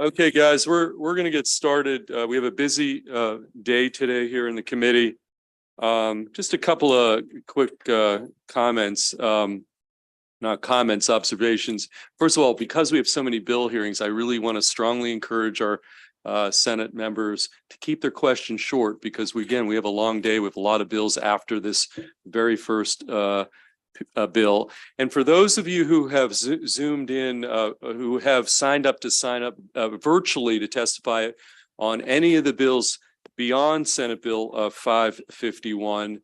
Okay, guys, we're going to get started. We have a busy day today here in the committee. Just a couple of quick comments, not comments, observations. First of all, because we have so many bill hearings, I really want to strongly encourage our Senate members to keep their questions short because we have a long day with a lot of bills after this very first bill. And for those of you who have zoomed in, who have signed up virtually to testify on any of the bills beyond Senate Bill 551,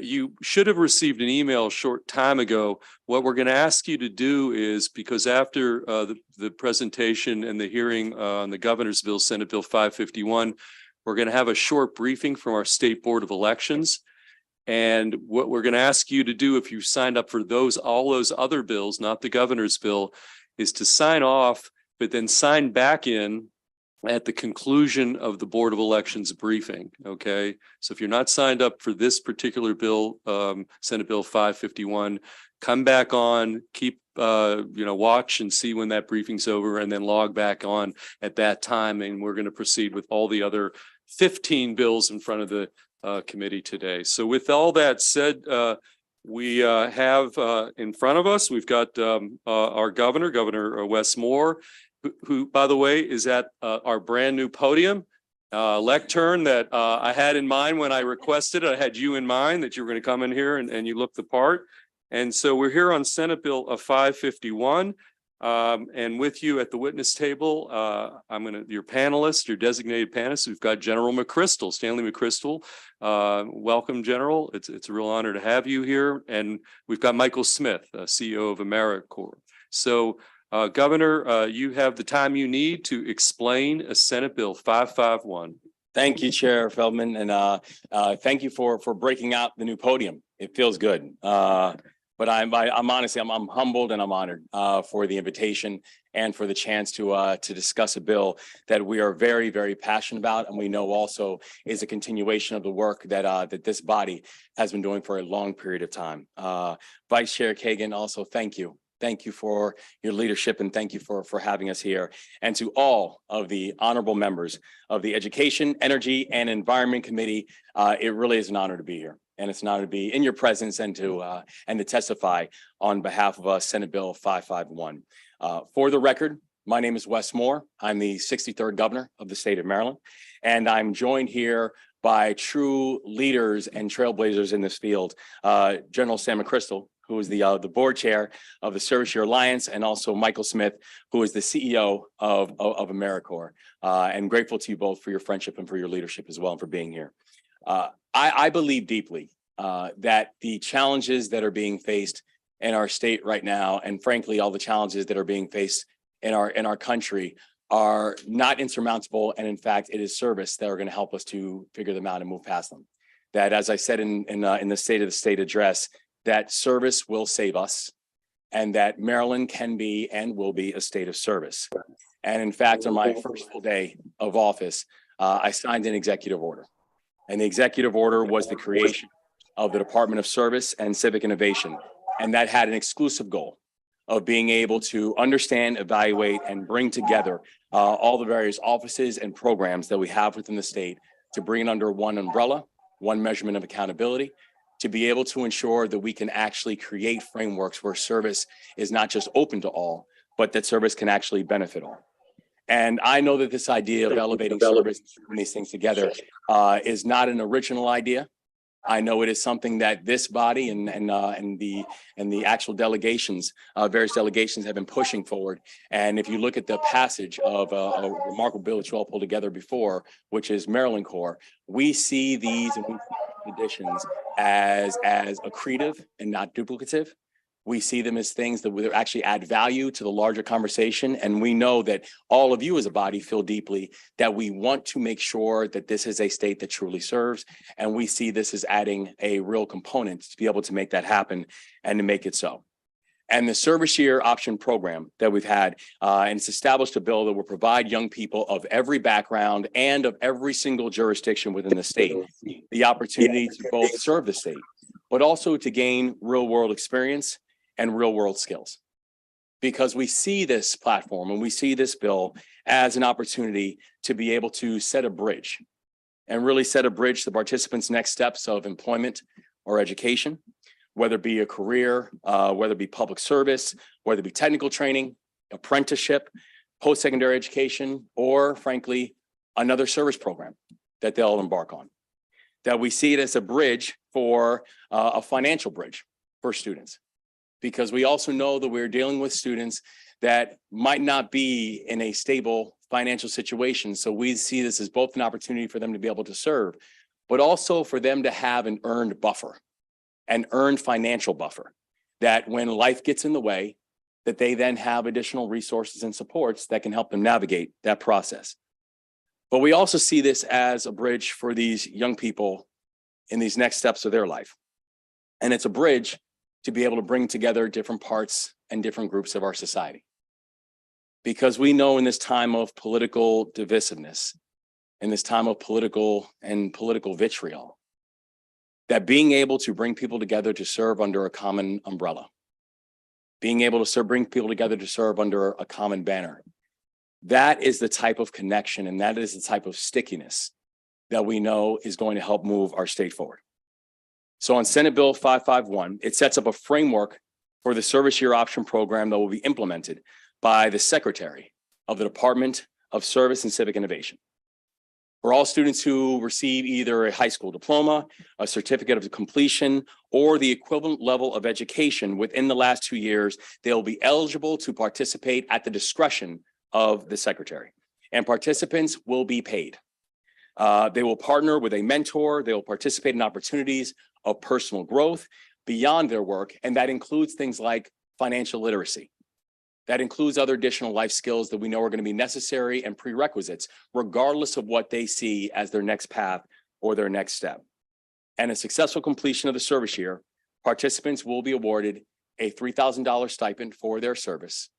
you should have received an email a short time ago. What we're going to ask you to do is, because after the presentation and the hearing on the governor's bill, Senate Bill 551, we're going to have a short briefing from our State Board of Elections. And what we're going to ask you to do, if you signed up for all those other bills, not the governor's bill, is to sign off, but then sign back in at the conclusion of the Board of Elections briefing. Okay. So if you're not signed up for this particular bill, Senate Bill 551, come back on, keep, watch and see when that briefing's over, and then log back on at that time. And we're going to proceed with all the other 15 bills in front of the committee today. So with all that said, we have in front of us, we've got our Governor Wes Moore, who, by the way, is at our brand new podium lectern that I had in mind when I requested it. I had you in mind that you were going to come in here and you look the part. And so we're here on Senate Bill 551. And with you at the witness table, your panelists, your designated panelists, we've got General McChrystal, Stanley McChrystal. Welcome, General. It's a real honor to have you here. And we've got Michael Smith, CEO of AmeriCorps. So, Governor, you have the time you need to explain Senate Bill 551. Thank you, Chair Feldman, and thank you for breaking out the new podium. It feels good. But I'm honestly, I'm humbled and I'm honored for the invitation and for the chance to discuss a bill that we are very, very passionate about, and we know also is a continuation of the work that this body has been doing for a long period of time. Vice Chair Kagan, also thank you. Thank you for your leadership and thank you for having us here. And to all of the honorable members of the Education, Energy, and Environment Committee, it really is an honor to be here. And it's an honor to be in your presence and to testify on behalf of Senate Bill 551. For the record, my name is Wes Moore. I'm the 63rd governor of the state of Maryland, and I'm joined here by true leaders and trailblazers in this field. General Sam McChrystal, who is the board chair of the Service Year Alliance, and also Michael Smith, who is the CEO of AmeriCorps. And grateful to you both for your friendship and for your leadership as well, and for being here. I believe deeply that the challenges that are being faced in our state right now, and frankly, all the challenges that are being faced in our country, are not insurmountable. And in fact, it is service that are going to help us to figure them out and move past them. That, as I said in the State of the State address, that service will save us, and that Maryland can be and will be a state of service. And in fact, on my first full day of office, I signed an executive order. And the executive order was the creation of the Department of Service and Civic Innovation. And that had an exclusive goal of being able to understand, evaluate, and bring together all the various offices and programs that we have within the state to bring it under one umbrella, one measurement of accountability, to be able to ensure that we can actually create frameworks where service is not just open to all, but that service can actually benefit all. And I know that this idea of elevating service and putting these things together is not an original idea. I know it is something that this body and the actual delegations, various delegations, have been pushing forward. And if you look at the passage of a remarkable bill that you all pulled together before, which is Maryland Corps, we see these additions as accretive and not duplicative. We see them as things that will actually add value to the larger conversation. And we know that all of you as a body feel deeply that we want to make sure that this is a state that truly serves. And we see this as adding a real component to be able to make that happen and to make it so. And the Service Year Option Program that we've had, and it's established a bill that will provide young people of every background and of every single jurisdiction within the state the opportunity to both serve the state, but also to gain real world experience and real world skills. because we see this platform and we see this bill as an opportunity to be able to set a bridge and really set a bridge to the participants' next steps of employment or education, whether it be a career, whether it be public service, whether it be technical training, apprenticeship, post-secondary education, or frankly, another service program that they'll embark on. That we see it as a bridge for a financial bridge for students. Because we also know that we're dealing with students that might not be in a stable financial situation. So we see this as both an opportunity for them to be able to serve, but also for them to have an earned buffer, an earned financial buffer, that when life gets in the way, that they then have additional resources and supports that can help them navigate that process. But we also see this as a bridge for these young people in these next steps of their life. And it's a bridge to be able to bring together different parts and different groups of our society. Because we know in this time of political divisiveness, in this time of political vitriol, that being able to bring people together to serve under a common umbrella, being able to bring people together to serve under a common banner, that is the type of connection and that is the type of stickiness that we know is going to help move our state forward. So on Senate Bill 551, it sets up a framework for the service year option program that will be implemented by the Secretary of the Department of Service and Civic Innovation. For all students who receive either a high school diploma, a certificate of completion, or the equivalent level of education within the last 2 years, they'll be eligible to participate at the discretion of the Secretary. And participants will be paid. They will partner with a mentor. They will participate in opportunities of personal growth beyond their work. And that includes things like financial literacy. That includes other additional life skills that we know are going to be necessary and prerequisites, regardless of what they see as their next path or their next step. And a successful completion of the service year, participants will be awarded a $3,000 stipend for their service,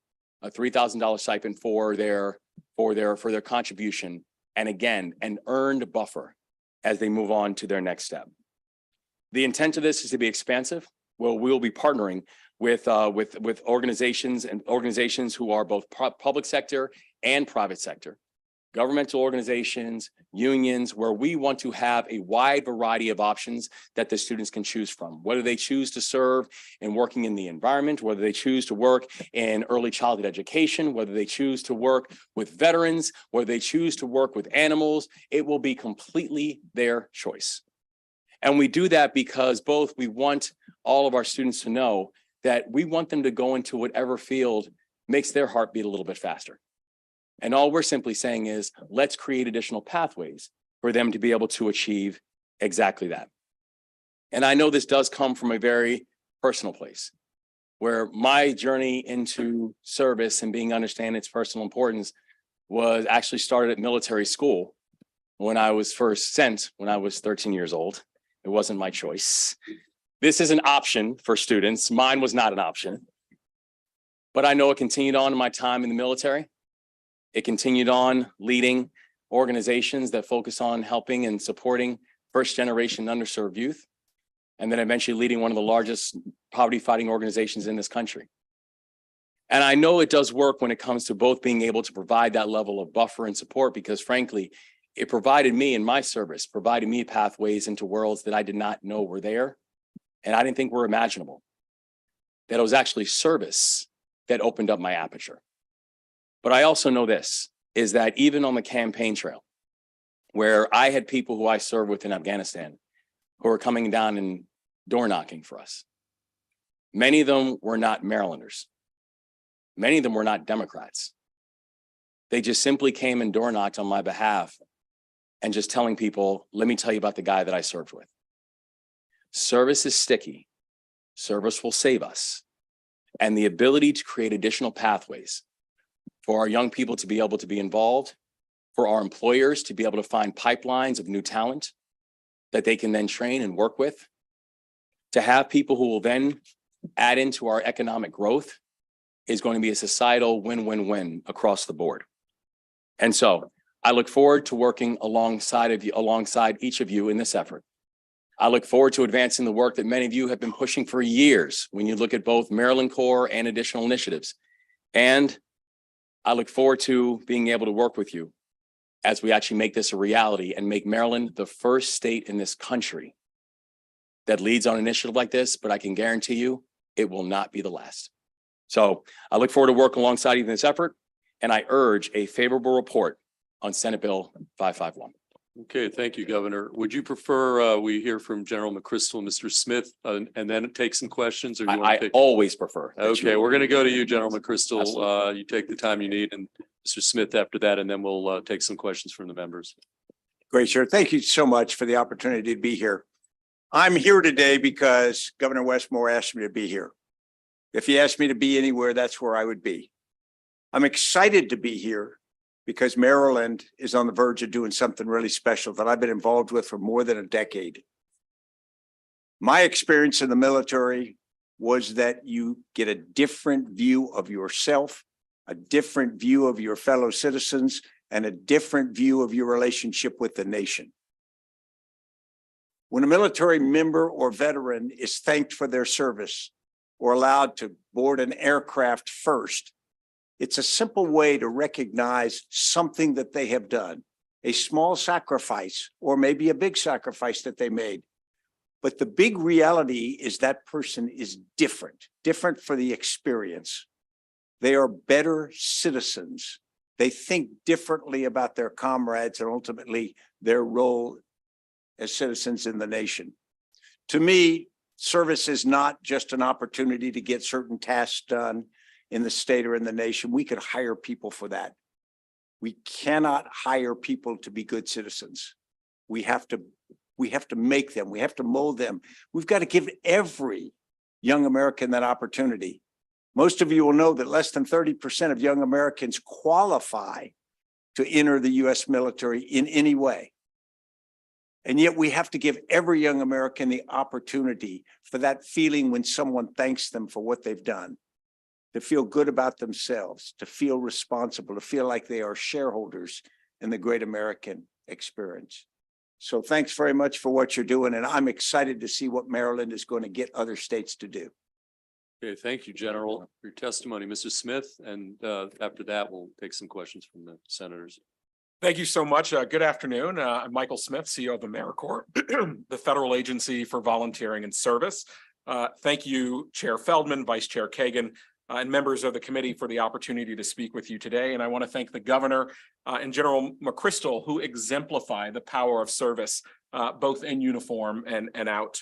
a $3,000 stipend for their contribution, and again, an earned buffer as they move on to their next step. The intent of this is to be expansive. Well, we'll be partnering with organizations who are both public sector and private sector, governmental organizations, unions, where we want to have a wide variety of options that the students can choose from, whether they choose to serve in working in the environment, whether they choose to work in early childhood education, whether they choose to work with veterans, whether they choose to work with animals. It will be completely their choice. And we do that because both we want all of our students to know that we want them to go into whatever field makes their heart beat a little bit faster. And all we're simply saying is, let's create additional pathways for them to be able to achieve exactly that. And I know this does come from a very personal place, where my journey into service and being understand its personal importance was actually started at military school when I was first sent when I was 13 years old. It wasn't my choice. This is an option for students. Mine was not an option. But I know it continued on in my time in the military. It continued on leading organizations that focus on helping and supporting first generation underserved youth, and then eventually leading one of the largest poverty fighting organizations in this country. And I know it does work when it comes to both being able to provide that level of buffer and support, because frankly, it provided me in my service, provided me pathways into worlds that I did not know were there, and I didn't think were imaginable. That it was actually service that opened up my aperture. But I also know this, is that even on the campaign trail, where I had people who I served with in Afghanistan who were coming down and door knocking for us, many of them were not Marylanders. Many of them were not Democrats. They just simply came and door knocked on my behalf and just telling people, let me tell you about the guy that I served with. Service is sticky. Service will save us. And the ability to create additional pathways for our young people to be able to be involved, for our employers to be able to find pipelines of new talent that they can then train and work with, to have people who will then add into our economic growth is going to be a societal win-win-win across the board. And so I look forward to working alongside each of you in this effort. I look forward to advancing the work that many of you have been pushing for years when you look at both Maryland Corps and additional initiatives And I look forward to being able to work with you as we actually make this a reality and make Maryland the first state in this country that leads on an initiative like this, but I can guarantee you it will not be the last. So I look forward to working alongside you in this effort, and I urge a favorable report on Senate Bill 551. Okay, thank you, Governor. Would you prefer we hear from General McChrystal and Mr. Smith and then take some questions? Or you want I to take? always prefer. that you- Okay, we're going to go to you, General McChrystal. Absolutely. You take the time you need, and Mr. Smith after that, and then we'll take some questions from the members. Great, sir. Thank you so much for the opportunity to be here. I'm here today because Governor Westmore asked me to be here. If he asked me to be anywhere, that's where I would be. I'm excited to be here because Maryland is on the verge of doing something really special that I've been involved with for more than a decade. My experience in the military was that you get a different view of yourself, a different view of your fellow citizens, and a different view of your relationship with the nation. When a military member or veteran is thanked for their service or allowed to board an aircraft first, it's a simple way to recognize something that they have done, a small sacrifice, or maybe a big sacrifice that they made. But the big reality is that person is different for the experience. They are better citizens. They think differently about their comrades and ultimately their role as citizens in the nation. To me, service is not just an opportunity to get certain tasks done in the state or in the nation. We could hire people for that. We cannot hire people to be good citizens. We have to make them, we have to mold them. We've got to give every young American that opportunity. Most of you will know that less than 30% of young Americans qualify to enter the US military in any way. And yet we have to give every young American the opportunity for that feeling when someone thanks them for what they've done, to feel good about themselves, to feel responsible, to feel like they are shareholders in the great American experience. So thanks very much for what you're doing. And I'm excited to see what Maryland is going to get other states to do. Okay, thank you, General, for your testimony. Mr. Smith, and after that, we'll take some questions from the senators. Thank you so much. Good afternoon. I'm Michael Smith, CEO of AmeriCorps, the federal agency for volunteering and service. Thank you, Chair Feldman, Vice Chair Kagan, and members of the committee for the opportunity to speak with you today. And I want to thank the governor and General McChrystal, who exemplify the power of service, both in uniform and out.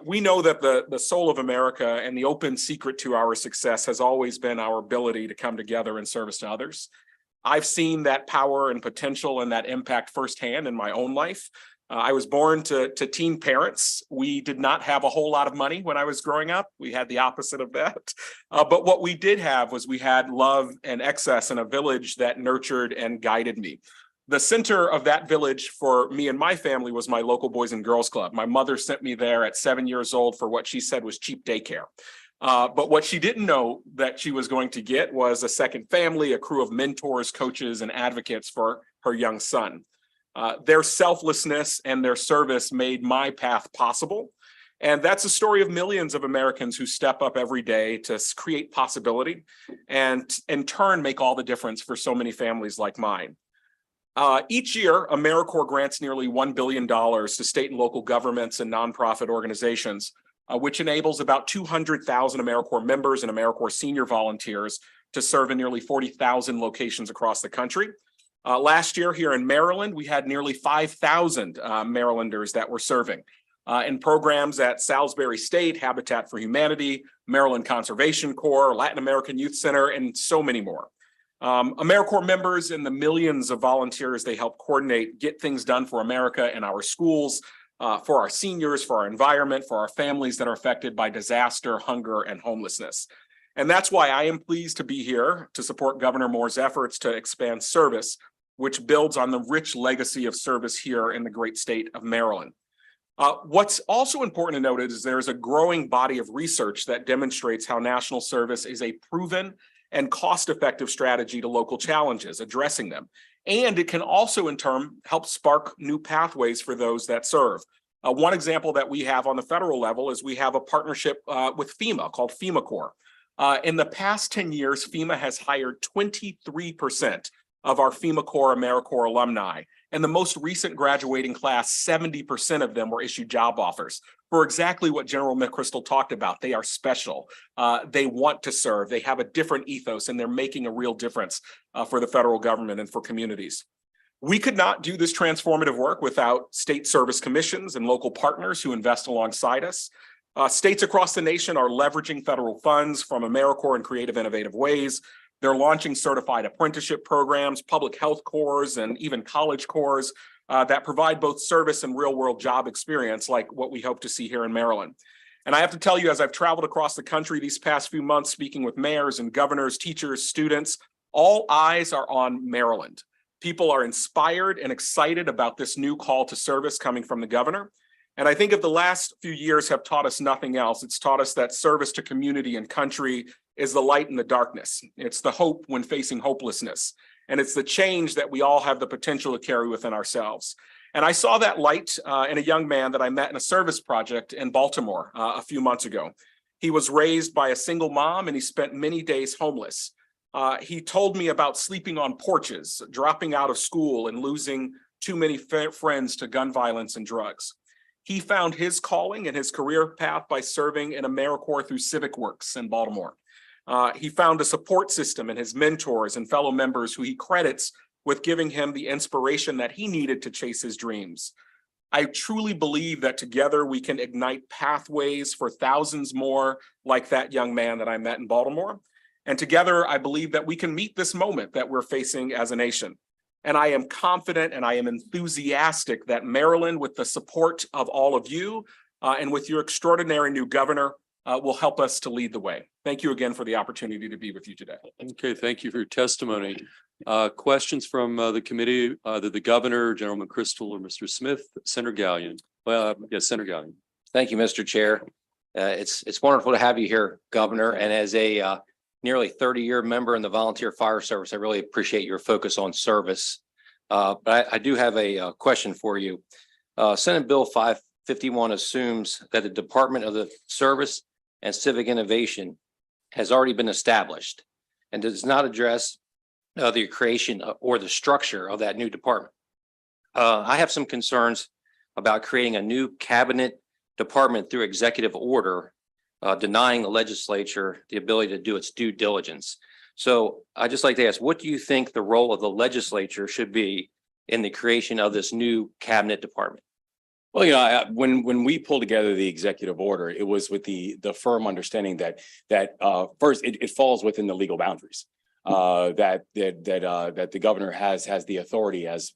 We know that the soul of America and the open secret to our success has always been our ability to come together in service to others. I've seen that power and potential and that impact firsthand in my own life. I was born to teen parents. We did not have a whole lot of money when I was growing up. We had the opposite of that. But what we did have was we had love and excess in a village that nurtured and guided me. The center of that village for me and my family was my local Boys and Girls Club. My mother sent me there at 7 years old for what she said was cheap daycare. But what she didn't know that she was going to get was a second family, a crew of mentors, coaches, and advocates for her young son. Their selflessness and their service made my path possible. And that's a story of millions of Americans who step up every day to create possibility and in turn make all the difference for so many families like mine. Each year, AmeriCorps grants nearly $1 billion to state and local governments and nonprofit organizations, which enables about 200,000 AmeriCorps members and AmeriCorps senior volunteers to serve in nearly 40,000 locations across the country. Last year here in Maryland, we had nearly 5,000 Marylanders that were serving in programs at Salisbury State, Habitat for Humanity, Maryland Conservation Corps, Latin American Youth Center, and so many more. AmeriCorps members and the millions of volunteers they help coordinate get things done for America and our schools, for our seniors, for our environment, for our families that are affected by disaster, hunger, and homelessness. And that's why I am pleased to be here to support Governor Moore's efforts to expand service, which builds on the rich legacy of service here in the great state of Maryland. What's also important to note is there's a growing body of research that demonstrates how national service is a proven and cost-effective strategy to local challenges, addressing them. And it can also, in turn, help spark new pathways for those that serve. One example that we have on the federal level is we have a partnership with FEMA called FEMA Corps. In the past 10 years, FEMA has hired 23% of our FEMA Corps AmeriCorps alumni. And the most recent graduating class, 70% of them were issued job offers for exactly what General McChrystal talked about. They are special. They want to serve. They have a different ethos, and they're making a real difference for the federal government and for communities. We could not do this transformative work without state service commissions and local partners who invest alongside us. States across the nation are leveraging federal funds from AmeriCorps in creative, innovative ways. They're launching certified apprenticeship programs, public health corps, and even college corps that provide both service and real-world job experience, like what we hope to see here in Maryland. And I have to tell you, as I've traveled across the country these past few months, speaking with mayors and governors, teachers, students, all eyes are on Maryland. People are inspired and excited about this new call to service coming from the governor. And I think if the last few years have taught us nothing else, it's taught us that service to community and country is the light in the darkness. It's the hope when facing hopelessness. And it's the change that we all have the potential to carry within ourselves. And I saw that light in a young man that I met in a service project in Baltimore a few months ago. He was raised by a single mom and he spent many days homeless. He told me about sleeping on porches, dropping out of school, and losing too many friends to gun violence and drugs. He found his calling and his career path by serving in AmeriCorps through Civic Works in Baltimore. He found a support system in his mentors and fellow members who he credits with giving him the inspiration that he needed to chase his dreams. I truly believe that together we can ignite pathways for thousands more like that young man that I met in Baltimore. And together, I believe that we can meet this moment that we're facing as a nation. And I am confident and I am enthusiastic that Maryland, with the support of all of you and with your extraordinary new governor, will help us to lead the way. Thank you again for the opportunity to be with you today. Okay, thank you for your testimony. Questions from the committee, either the governor, General McChrystal, or Mr. Smith? Senator Gallion. Well, yes, Senator Gallion. Thank you, Mr. Chair. It's wonderful to have you here, Governor. And as a nearly 30-year member in the volunteer fire service, I really appreciate your focus on service. But I do have a question for you. Senate Bill 551 assumes that the Department of the Service and Civic Innovation has already been established and does not address the creation or the structure of that new department. I have some concerns about creating a new cabinet department through executive order, denying the legislature the ability to do its due diligence. So I'd just like to ask, what do you think the role of the legislature should be in the creation of this new cabinet department? Well, you know, when we pulled together the executive order, it was with the firm understanding that first it falls within the legal boundaries, that the governor has the authority as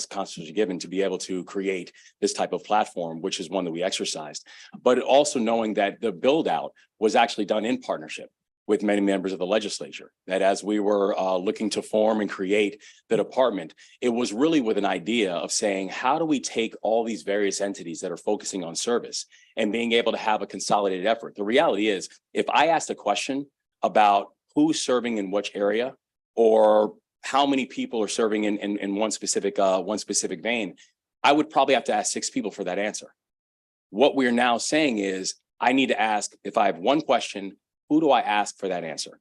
constitutionally given to be able to create this type of platform, which is one that we exercised. But also knowing that the build out was actually done in partnership with many members of the legislature, that as we were looking to form and create the department, it was really with an idea of saying, how do we take all these various entities that are focusing on service and being able to have a consolidated effort? The reality is, if I asked a question about who's serving in which area or how many people are serving in one specific vein, I would probably have to ask 6 people for that answer. What we're now saying is, I need to ask, if I have one question, who do I ask for that answer?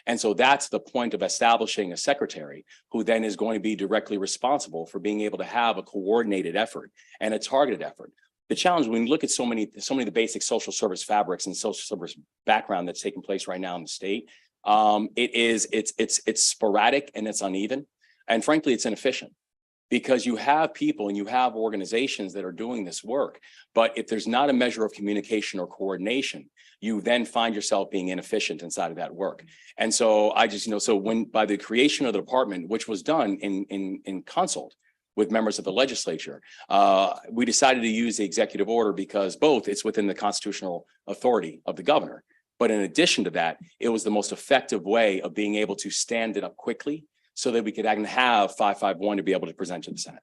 And so that's the point of establishing a secretary who then is going to be directly responsible for being able to have a coordinated effort and a targeted effort. The challenge when you look at so many of the basic social service fabrics and social service background that's taking place right now in the state, it's sporadic and it's uneven. And frankly, it's inefficient. Because you have people and you have organizations that are doing this work, but if there's not a measure of communication or coordination, you then find yourself being inefficient inside of that work. And so I just, so when by the creation of the department, which was done in consult with members of the legislature, we decided to use the executive order because both it's within the constitutional authority of the governor, but in addition to that, it was the most effective way of being able to stand it up quickly so that we could have 551 to be able to present to the Senate.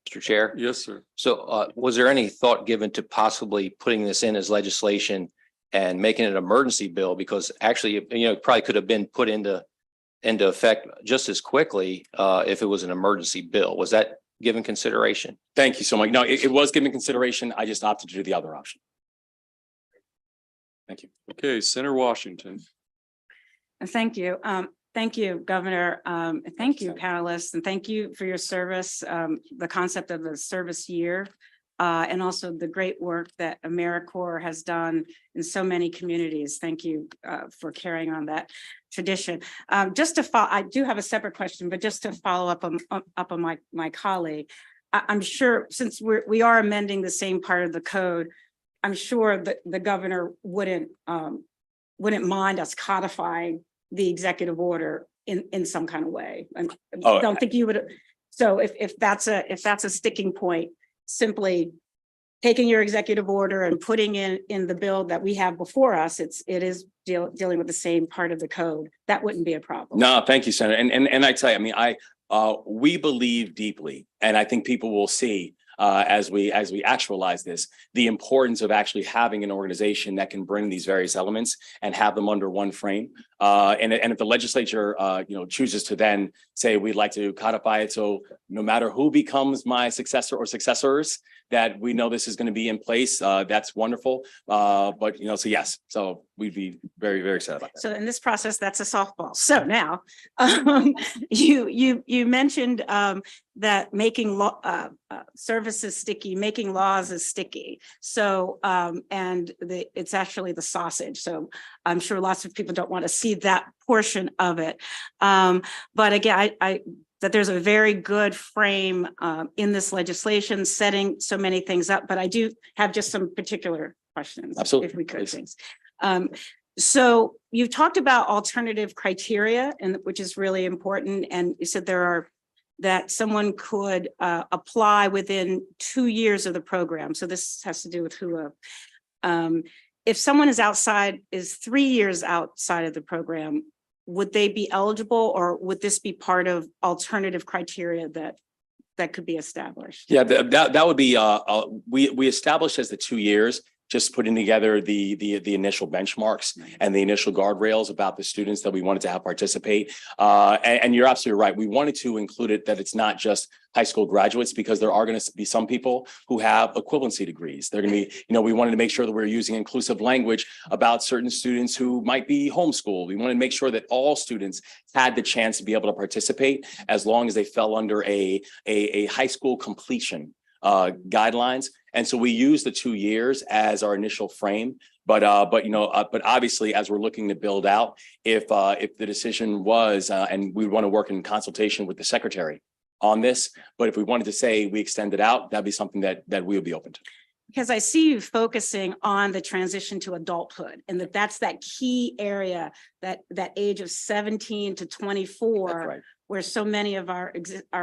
Mr. Chair? Yes, sir. So was there any thought given to possibly putting this in as legislation and making it an emergency bill? Because actually, it probably could have been put into effect just as quickly if it was an emergency bill. Was that given consideration? Thank you so much. No, it was given consideration. I just opted to do the other option. Thank you. Okay, Senator Washington. Thank you. Thank you, Governor. Thank you, Senator. panelists, and thank you for your service. The concept of the service year, and also the great work that AmeriCorps has done in so many communities. Thank you for carrying on that tradition. Just to follow, I do have a separate question, but just to follow up on my colleague, I'm sure since we are amending the same part of the code, I'm sure that the governor wouldn't mind us codifying the executive order in some kind of way. I Oh, don't think you would. So if that's a sticking point, simply taking your executive order and putting in the bill that we have before us, it is dealing with the same part of the code. That wouldn't be a problem. No, thank you, Senator. And I tell you, I mean, we believe deeply, and I think people will see as we actualize this, the importance of actually having an organization that can bring these various elements and have them under one frame. And if the legislature, chooses to then say, we'd like to codify it, so no matter who becomes my successor or successors, that we know this is going to be in place, that's wonderful. But so yes, so we'd be very, very sad about that. So in this process, that's a softball. So now, you mentioned that making services sticky, making laws is sticky. So it's actually the sausage. So I'm sure lots of people don't want to see that portion of it. But again, that there's a very good frame in this legislation setting so many things up. But I do have just some particular questions. Absolutely, if we could, please. things. So you talked about alternative criteria, and which is really important. And you said that someone could apply within 2 years of the program. So this has to do with WHOA. If someone is 3 years outside of the program, would they be eligible, or would this be part of alternative criteria that could be established? Yeah, that would be, we established as the 2 years, just putting together the initial benchmarks and the initial guardrails about the students that we wanted to have participate. And you're absolutely right. We wanted to include it that it's not just high school graduates, because there are going to be some people who have equivalency degrees. They're going to be, we wanted to make sure that we're using inclusive language about certain students who might be homeschooled. We wanted to make sure that all students had the chance to be able to participate as long as they fell under a high school completion guidelines. And so we use the 2 years as our initial frame, but obviously, as we're looking to build out, if the decision was, and we want to work in consultation with the secretary on this, but if we wanted to say we extend it out, that'd be something that we would be open to. Because I see you focusing on the transition to adulthood, and that's that key area, that age of 17 to 24. That's right. Where so many of our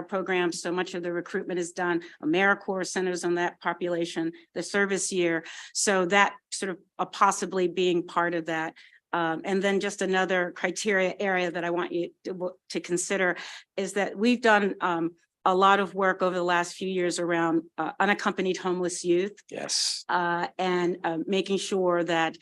programs, so much of the recruitment is done. AmeriCorps centers on that population, the service year. So that sort of possibly being part of that. And then just another criteria area that I want you to consider is that we've done a lot of work over the last few years around unaccompanied homeless youth. Yes. And making sure that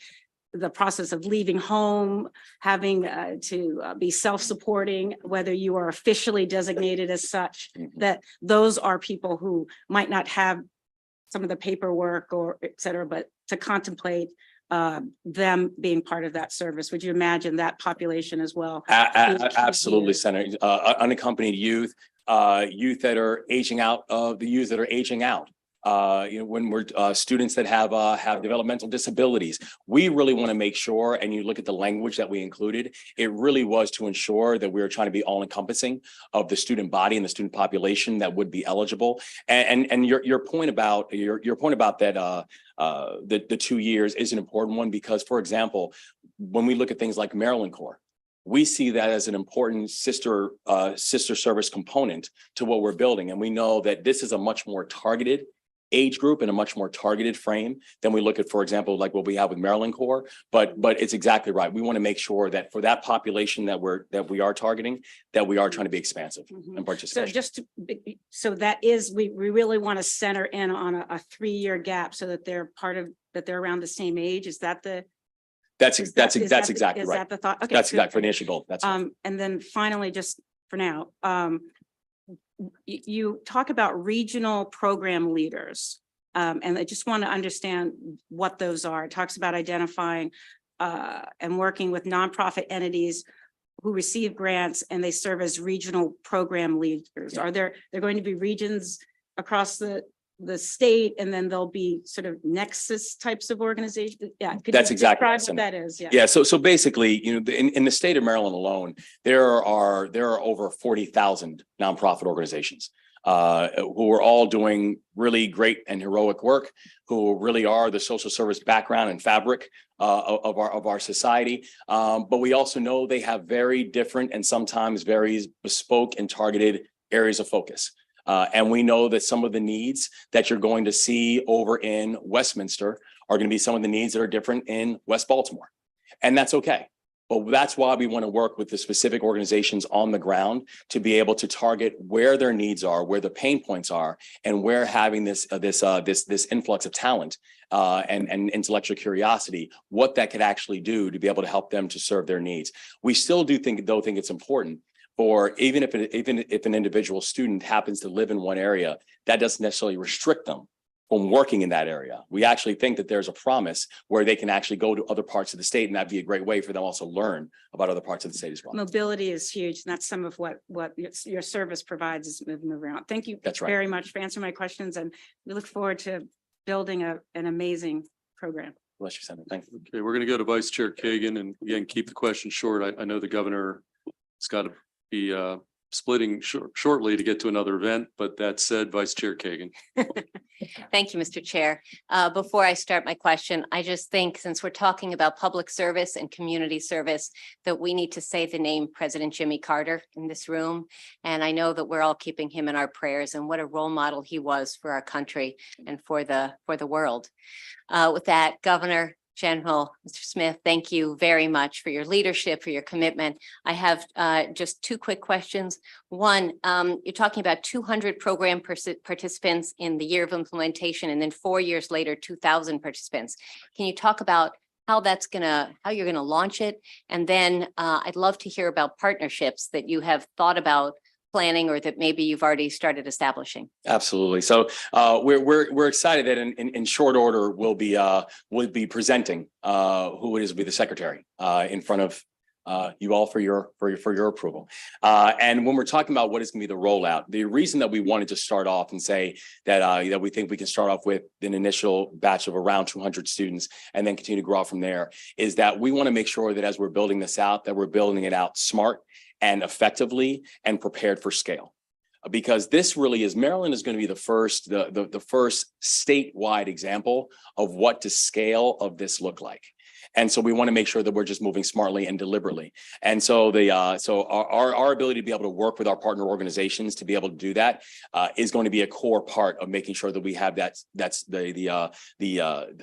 the process of leaving home, having to be self-supporting, whether you are officially designated as such, that those are people who might not have some of the paperwork or et cetera, but to contemplate them being part of that service. Would you imagine that population as well? Absolutely, Senator. Unaccompanied youth, youth that are aging out of the youth that are aging out. When we're students that have developmental disabilities, we really want to make sure, and you look at the language that we included, it really was to ensure that we were trying to be all encompassing of the student body and the student population that would be eligible. And your point about that the 2 years is an important one, because, for example, when we look at things like Maryland Corps, we see that as an important sister service component to what we're building. And we know that this is a much more targeted age group and a much more targeted frame than we look at, for example, like what we have with Maryland Corps. But it's exactly right. We want to make sure that for that population that we are targeting, that we are trying to be expansive and participation. So that is, we really want to center in on a 3-year gap so that they're around the same age. Is that the? That's exactly right. Is that the thought? Okay, That's good. exactly for the initial goal. That's right. And then finally, just for now, you talk about regional program leaders. And I just want to understand what those are. It talks about identifying and working with nonprofit entities who receive grants and they serve as regional program leaders. Are they're going to be regions across the state, and then there'll be sort of nexus types of organizations? Yeah. could you That's exactly describe right, what Senator. that is? Yeah. Yeah, so basically, in the state of Maryland alone, there are over 40,000 nonprofit organizations who are all doing really great and heroic work, who really are the social service background and fabric of our society. But we also know they have very different and sometimes very bespoke and targeted areas of focus. And we know that some of the needs that you're going to see over in Westminster are going to be some of the needs that are different in West Baltimore. And that's okay. But that's why we want to work with the specific organizations on the ground to be able to target where their needs are, where the pain points are, and where having this influx of talent and intellectual curiosity, what that could actually do to be able to help them to serve their needs. We still do think it's important. Or even if an individual student happens to live in one area, that doesn't necessarily restrict them from working in that area. We actually think that there's a promise where they can actually go to other parts of the state, and that'd be a great way for them also learn about other parts of the state as well. Mobility is huge, and that's some of what your service provides is move around. Thank you That's right. very much for answering my questions, and we look forward to building an amazing program. Bless you, Senator. Thank you. Okay, we're going to go to Vice Chair Kagan, and again, keep the question short. I know the governor has got to be splitting shortly to get to another event, but that said, Vice Chair Kagan. Thank you, Mr. Chair. Before I start my question, I just think since we're talking about public service and community service, that we need to say the name President Jimmy Carter in this room. And I know that we're all keeping him in our prayers, and what a role model he was for our country and for the world. With that, Governor General, Mr. Smith, thank you very much for your leadership, for your commitment. I have just two quick questions. One, you're talking about 200 program participants in the year of implementation, and then 4 years later, 2,000 participants. Can you talk about how you're gonna launch it? And then I'd love to hear about partnerships that you have thought about planning or that maybe you've already started establishing. Absolutely. So we're excited that in short order we'll be presenting who it is will be the secretary in front of you all for your approval. And when we're talking about what is going to be the rollout, the reason that we wanted to start off and say that we think we can start off with an initial batch of around 200 students and then continue to grow from there is that we want to make sure that as we're building this out, that we're building it out smart and effectively and prepared for scale. Because this really is, Maryland is going to be the first statewide example of what the scale of this look like. And so we want to make sure that we're just moving smartly and deliberately. And so our ability to be able to work with our partner organizations to be able to do that is going to be a core part of making sure that we have that's the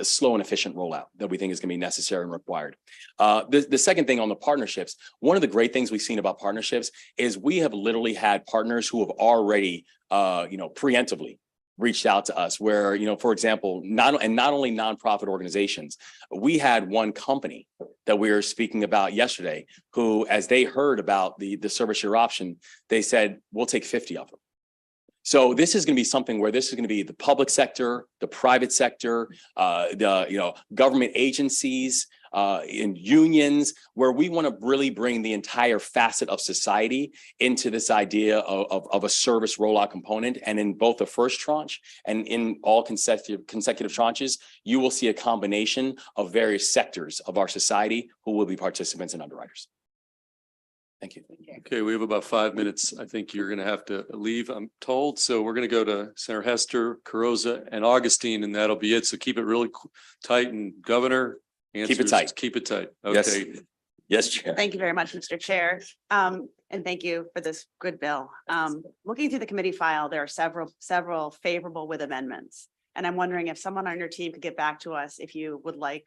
slow and efficient rollout that we think is going to be necessary and required. The second thing on the partnerships, one of the great things we've seen about partnerships is we have literally had partners who have already preemptively reached out to us where, for example, not only nonprofit organizations, we had one company that we were speaking about yesterday who, as they heard about the service year option, they said, we'll take 50 of them. So this is going to be something where this is going to be the public sector, the private sector, government agencies, in unions, where we want to really bring the entire facet of society into this idea of a service rollout component. And in both the first tranche and in all consecutive tranches, you will see a combination of various sectors of our society who will be participants and underwriters. Thank you. Okay, we have about 5 minutes. I think you're going to have to leave, I'm told. So we're going to go to Senator Hester, Carozza, and Augustine, and that'll be it. So keep it really tight. And Governor, Keep it tight. Keep it tight. Yes. Okay. Yes, Chair. Thank you very much, Mr. Chair. And thank you for this good bill. Looking through the committee file, there are several favorable with amendments. And I'm wondering if someone on your team could get back to us if you like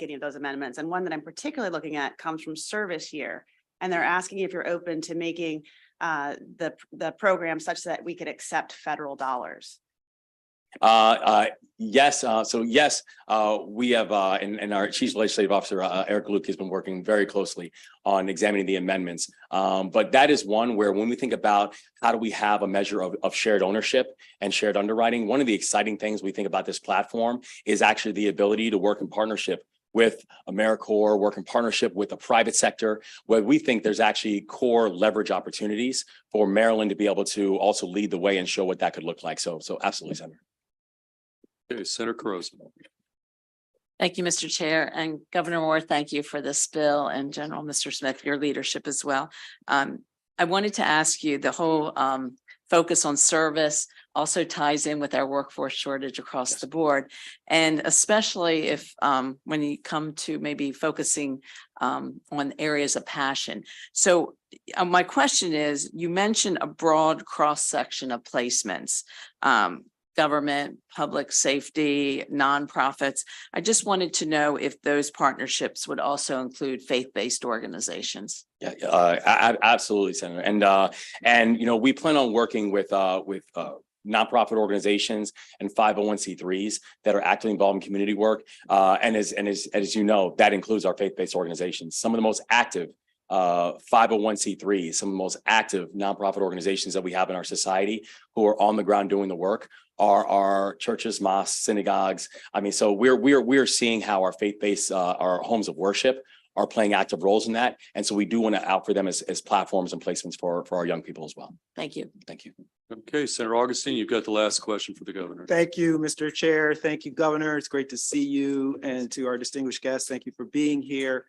any of those amendments. And one that I'm particularly looking at comes from service year. And they're asking if you're open to making the program such that we could accept federal dollars. Yes, so yes, we have, and our Chief Legislative Officer, Eric Luke, has been working very closely on examining the amendments. But that is one where when we think about how do we have a measure of shared ownership and shared underwriting, one of the exciting things we think about this platform is actually the ability to work in partnership with AmeriCorps, work in partnership with the private sector, where we think there's actually core leverage opportunities for Maryland to be able to also lead the way and show what that could look like. So absolutely, Senator. Okay, Senator Carrozza. Thank you, Mr. Chair, and Governor Moore, thank you for this bill, and General Mr. Smith, your leadership as well. I wanted to ask you, the whole focus on service also ties in with our workforce shortage across the board. And especially if when you come to maybe focusing on areas of passion. So my question is, you mentioned a broad cross-section of placements, government, public safety, nonprofits. I just wanted to know if those partnerships would also include faith-based organizations. Yeah, absolutely, Senator. And you know, we plan on working with nonprofit organizations and 501c3s that are actively involved in community work. And as you know, that includes our faith-based organizations. Some of the most active 501c3s, some of the most active nonprofit organizations that we have in our society who are on the ground doing the work are our churches, mosques, synagogues. I mean, so we're seeing how our faith-based, our homes of worship are playing active roles in that. And so we do want to offer them as platforms and placements for our young people as well. Thank you. Thank you. Okay, Senator Augustine, you've got the last question for the governor. Thank you, Mr. Chair. Thank you, Governor. It's great to see you, and to our distinguished guests, thank you for being here.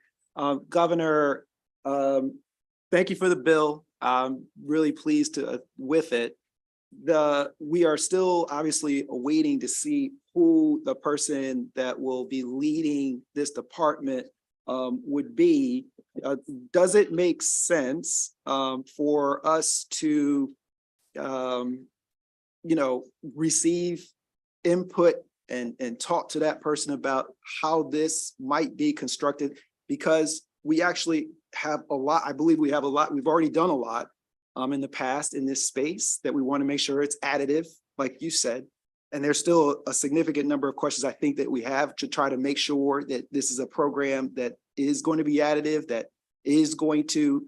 Governor, thank you for the bill. I'm really pleased with it. We are still obviously awaiting to see who the person that will be leading this department would be. Does it make sense for us to receive input and talk to that person about how this might be constructed? Because we actually have a lot, I believe we have a lot, we've already done a lot in the past in this space that we want to make sure it's additive, like you said. And there's still a significant number of questions I think that we have to try to make sure that this is a program that is going to be additive, that is going to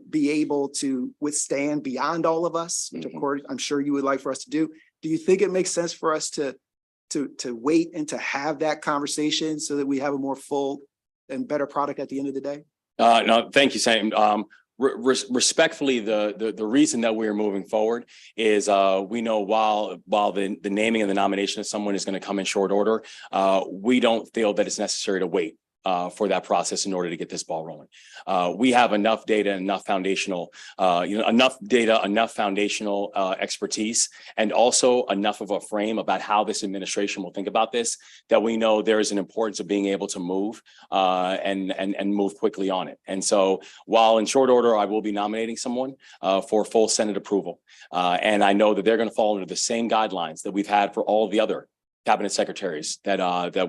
be able to withstand beyond all of us, which of course I'm sure you would like for us to do. Do you think it makes sense for us to wait and to have that conversation so that we have a more full and better product at the end of the day? No, thank you, Sam. Respectfully, the reason that we're moving forward is we know while the naming and the nomination of someone is going to come in short order, we don't feel that it's necessary to wait for that process in order to get this ball rolling. We have enough data, enough foundational, enough foundational expertise, and also enough of a frame about how this administration will think about this, that we know there is an importance of being able to move and move quickly on it. And so while in short order, I will be nominating someone for full Senate approval. And I know that they're going to fall under the same guidelines that we've had for all the other cabinet secretaries that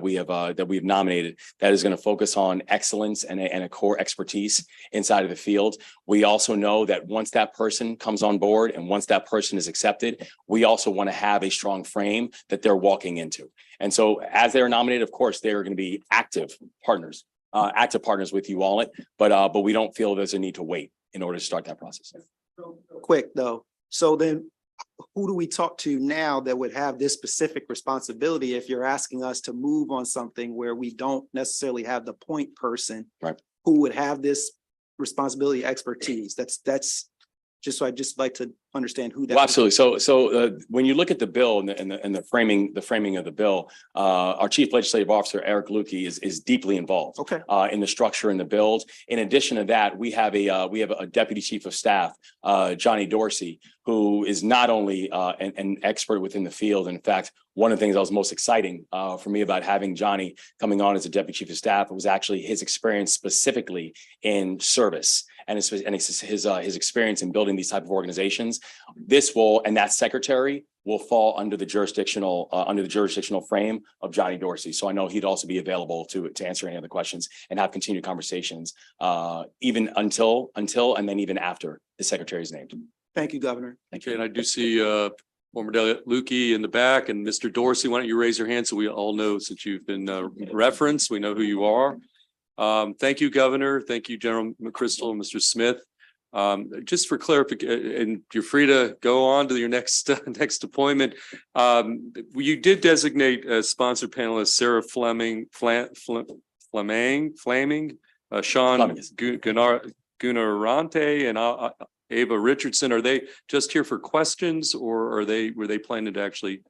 we've nominated, that is going to focus on excellence and a core expertise inside of the field. We also know that once that person comes on board and once that person is accepted, we also want to have a strong frame that they're walking into. And so as they're nominated, of course, they are going to be active partners with you all, but we don't feel there's a need to wait in order to start that process. Quick though. So then who do we talk to now that would have this specific responsibility if you're asking us to move on something where we don't necessarily have the point person, right, who would have this responsibility expertise? That's just, so I'd just like to understand who that. Well, absolutely. So when you look at the bill and the framing of the bill, our Chief Legislative Officer, Eric Lukey, is deeply involved in the structure and the build. In addition to that, we have a Deputy Chief of Staff, Johnny Dorsey, who is not only an expert within the field. In fact, one of the things that was most exciting for me about having Johnny coming on as a Deputy Chief of Staff was actually his experience specifically in service and his experience in building these type of organizations. This will, and that secretary will fall under the jurisdictional frame of Johnny Dorsey. So I know he'd also be available to answer any other questions and have continued conversations, even until and then even after the secretary is named. Thank you, Governor. Okay, and I do see former Delegate Lukey in the back, and Mr. Dorsey, why don't you raise your hand so we all know, since you've been referenced, we know who you are. Thank you, Governor. Thank you, General McChrystal and Mr. Smith. Just for clarification, and you're free to go on to your next appointment. You did designate as sponsored panelist Sarah Fleming, Sean Gunarante, and Ava Richardson. Are they just here for questions, or were they planning to actually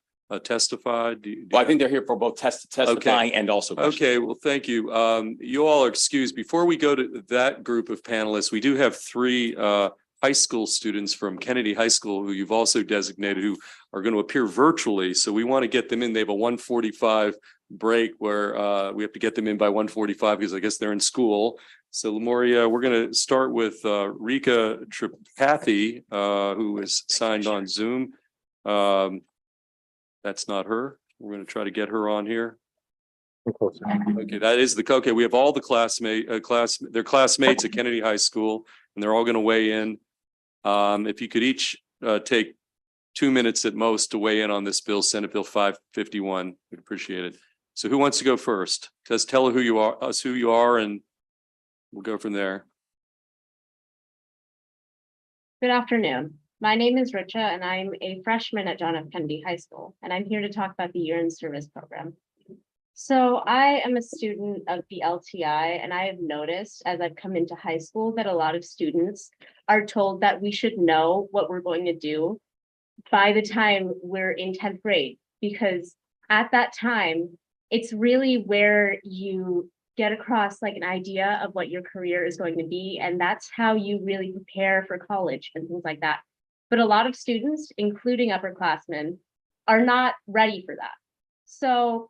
testify? Well, I think they're here for both testifying and also questions. Okay, well, thank you. You all are excused. Before we go to that group of panelists, we do have three high school students from Kennedy High School who you've also designated who are going to appear virtually. So we want to get them in. They have a 1:45 break where we have to get them in by 1:45 because I guess they're in school. So Lemuria, we're going to start with Rika Tripathi, who is signed on Zoom. That's not her. We're going to try to get her on here. Okay, that is okay. We have all the they're classmates at Kennedy High School, and they're all going to weigh in. If you could each take 2 minutes at most to weigh in on this bill, Senate Bill 551, we'd appreciate it. So who wants to go first? Just tell who you are, and we'll go from there. Good afternoon. My name is Richa, and I'm a freshman at John F. Kennedy High School, and I'm here to talk about the Year in Service program. So I am a student of the LTI, and I have noticed as I've come into high school that a lot of students are told that we should know what we're going to do by the time we're in 10th grade, because at that time, it's really where you get across like an idea of what your career is going to be, and that's how you really prepare for college and things like that. But a lot of students, including upperclassmen, are not ready for that. So,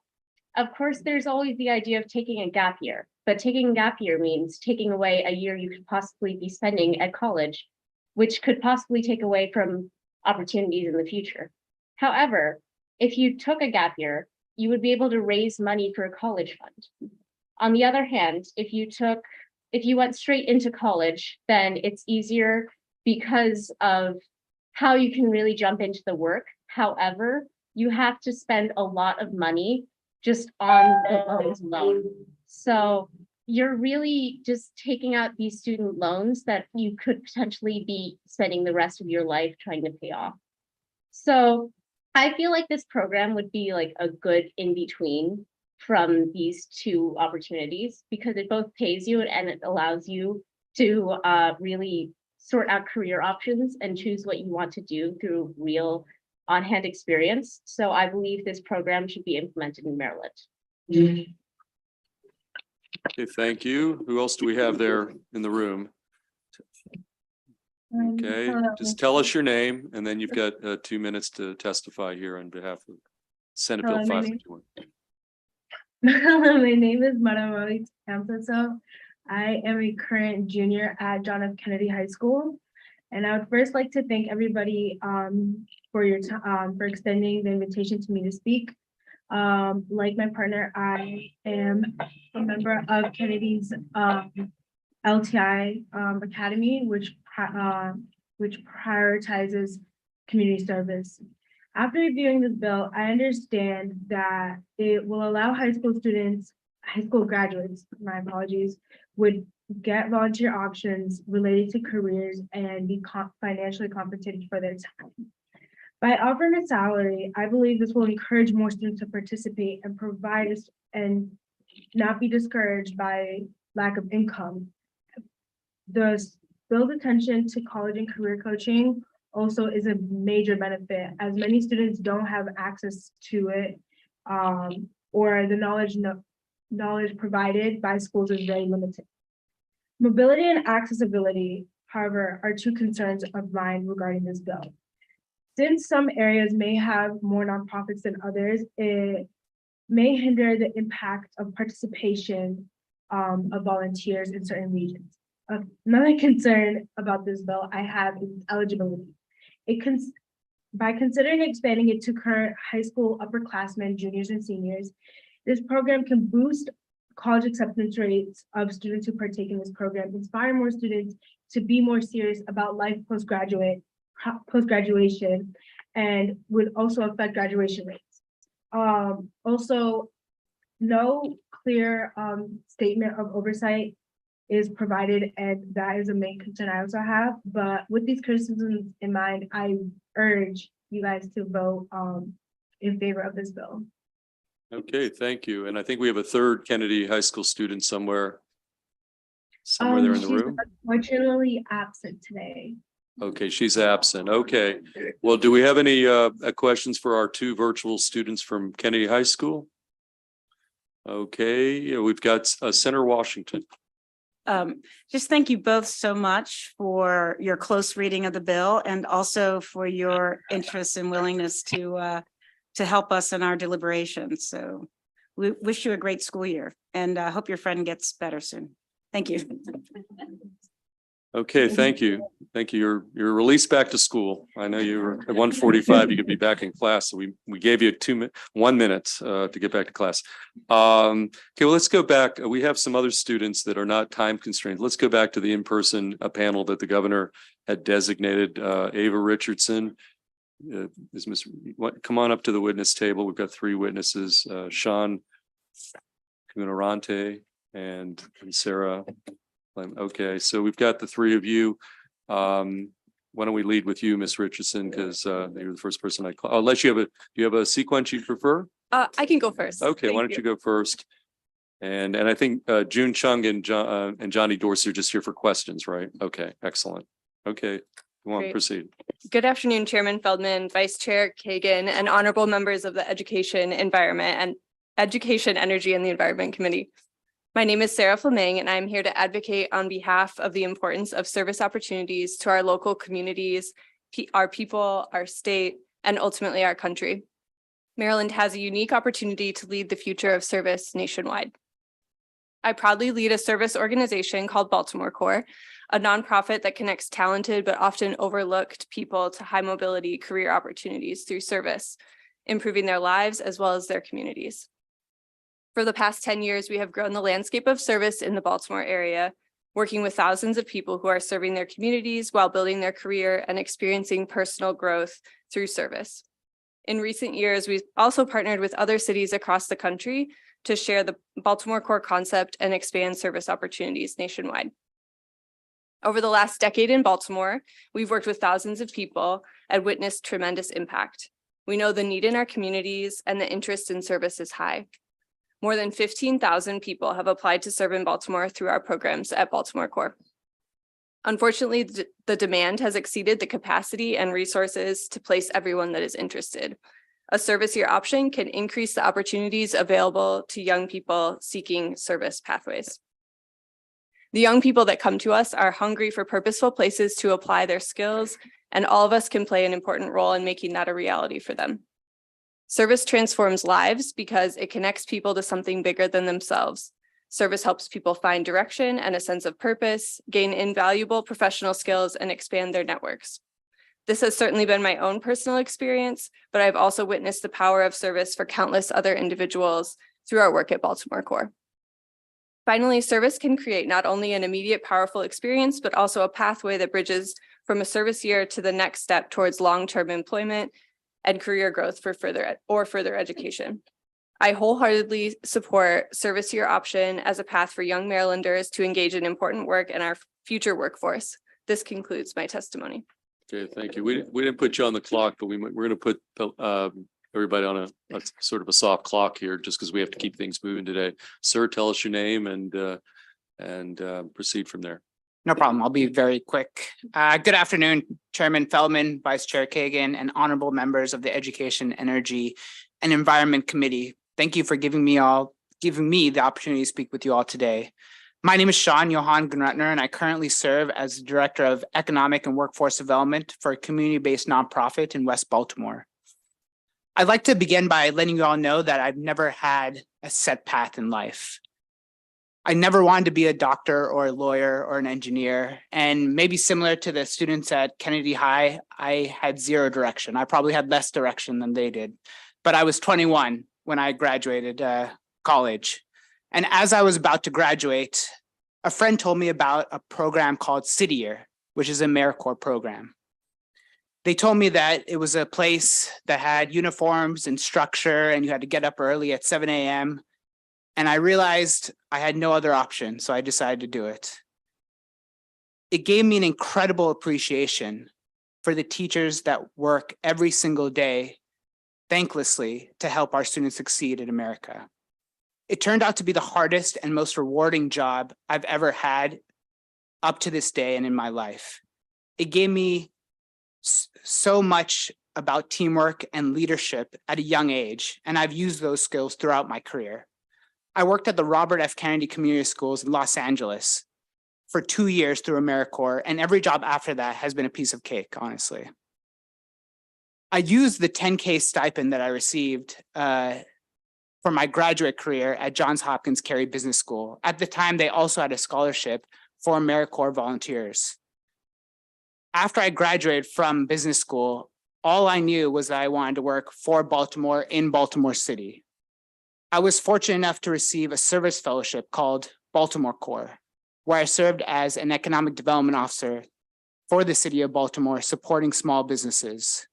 of course, there's always the idea of taking a gap year, but taking a gap year means taking away a year you could possibly be spending at college, which could possibly take away from opportunities in the future. However, if you took a gap year, you would be able to raise money for a college fund. On the other hand, if you went straight into college, then it's easier because of how you can really jump into the work. However, you have to spend a lot of money just on the loans alone. So you're really just taking out these student loans that you could potentially be spending the rest of your life trying to pay off. So I feel like this program would be like a good in-between from these two opportunities, because it both pays you and it allows you to really sort out career options and choose what you want to do through real on-hand experience. So I believe this program should be implemented in Maryland. Okay, thank you. Who else do we have there in the room? Okay, just tell us your name, and then you've got 2 minutes to testify here on behalf of Senate Bill 551. My name is Maramali Tampaso. I am a current junior at John F. Kennedy High School. And I would first like to thank everybody for extending the invitation to me to speak. Like my partner, I am a member of Kennedy's LTI Academy, which prioritizes community service. After reviewing this bill, I understand that it will allow high school graduates, my apologies, would get volunteer options related to careers and be financially compensated for their time. By offering a salary, I believe this will encourage more students to participate and provide us and not be discouraged by lack of income. The bill's attention to college and career coaching also is a major benefit, as many students don't have access to it, or the knowledge provided by schools is very limited. Mobility and accessibility, however, are two concerns of mine regarding this bill. Since some areas may have more nonprofits than others, it may hinder the impact of participation of volunteers in certain regions. Another concern about this bill I have is eligibility. By considering expanding it to current high school upperclassmen, juniors, and seniors, this program can boost college acceptance rates of students who partake in this program, inspire more students to be more serious about life post-graduation, and would also affect graduation rates. Also, no clear statement of oversight is provided, and that is a main concern I also have. But with these criticisms in mind, I urge you guys to vote in favor of this bill. Okay, thank you. And I think we have a third Kennedy High School student somewhere there in the She's room. unfortunately absent today. Okay, she's absent. Okay. Well, do we have any questions for our two virtual students from Kennedy High School? Okay, yeah, we've got Senator Washington. Just thank you both so much for your close reading of the bill and also for your interest and willingness to help us in our deliberations. So we wish you a great school year and hope your friend gets better soon. Thank you. Okay, thank you. Thank you. You're released back to school. I know you were at 1:45, you could be back in class. So we gave you 1 minute to get back to class. Okay, well, let's go back. We have some other students that are not time constrained. Let's go back to the in-person panel that the governor had designated. Ava Richardson. Come on up to the witness table. We've got 3 witnesses, Sean Kuminarante and Sarah. Okay, so we've got the 3 of you. Why don't we lead with you, Miss Richardson, because you're the first person I call. Unless do you have a sequence you prefer? I can go first. Okay, why don't you go first? And I think June Chung and Johnny Dorsey are just here for questions, right? Okay, excellent. Okay, come on, Great. proceed. Good afternoon, Chairman Feldman, Vice Chair Kagan, and honorable members of the Education, Energy, and the Environment Committee. My name is Sarah Fleming, and I'm here to advocate on behalf of the importance of service opportunities to our local communities, our people, our state, and ultimately our country. Maryland has a unique opportunity to lead the future of service nationwide. I proudly lead a service organization called Baltimore Corps, a nonprofit that connects talented but often overlooked people to high mobility career opportunities through service, improving their lives as well as their communities. For the past 10 years, we have grown the landscape of service in the Baltimore area, working with thousands of people who are serving their communities while building their career and experiencing personal growth through service. In recent years, we've also partnered with other cities across the country to share the Baltimore Corps concept and expand service opportunities nationwide. Over the last decade in Baltimore, we've worked with thousands of people and witnessed tremendous impact. We know the need in our communities and the interest in service is high. More than 15,000 people have applied to serve in Baltimore through our programs at Baltimore Corps. Unfortunately, the demand has exceeded the capacity and resources to place everyone that is interested. A service year option can increase the opportunities available to young people seeking service pathways. The young people that come to us are hungry for purposeful places to apply their skills, and all of us can play an important role in making that a reality for them. Service transforms lives because it connects people to something bigger than themselves. Service helps people find direction and a sense of purpose, gain invaluable professional skills, and expand their networks. This has certainly been my own personal experience, but I've also witnessed the power of service for countless other individuals through our work at Baltimore Corps. Finally, service can create not only an immediate powerful experience, but also a pathway that bridges from a service year to the next step towards long-term employment and career growth for further education. I wholeheartedly support service year option as a path for young Marylanders to engage in important work in our future workforce. This concludes my testimony. Okay, thank you. We didn't put you on the clock, but we're going to put everybody on a sort of a soft clock here, just because we have to keep things moving today. Sir, tell us your name and proceed from there. No problem. I'll be very quick. Good afternoon, Chairman Feldman, Vice Chair Kagan, and honorable members of the Education, Energy, and Environment Committee. Thank you for giving me the opportunity to speak with you all today. My name is Sean Johan Grunrutner, and I currently serve as the Director of Economic and Workforce Development for a community-based nonprofit in West Baltimore. I'd like to begin by letting you all know that I've never had a set path in life. I never wanted to be a doctor or a lawyer or an engineer. And maybe similar to the students at Kennedy High, I had zero direction. I probably had less direction than they did. But I was 21 when I graduated college. And as I was about to graduate, a friend told me about a program called City Year, which is a AmeriCorps program. They told me that it was a place that had uniforms and structure and you had to get up early at 7 a.m. And I realized I had no other option, so I decided to do it. It gave me an incredible appreciation for the teachers that work every single day, thanklessly, to help our students succeed in America. It turned out to be the hardest and most rewarding job I've ever had up to this day and in my life. It gave me so much about teamwork and leadership at a young age, and I've used those skills throughout my career. I worked at the Robert F. Kennedy Community Schools in Los Angeles for 2 years through AmeriCorps, and every job after that has been a piece of cake, honestly. I used the $10K stipend that I received for my graduate career at Johns Hopkins Carey Business School. At the time, they also had a scholarship for AmeriCorps volunteers. After I graduated from business school, all I knew was that I wanted to work for Baltimore in Baltimore City. I was fortunate enough to receive a service fellowship called Baltimore Corps, where I served as an economic development officer for the city of Baltimore, supporting small businesses.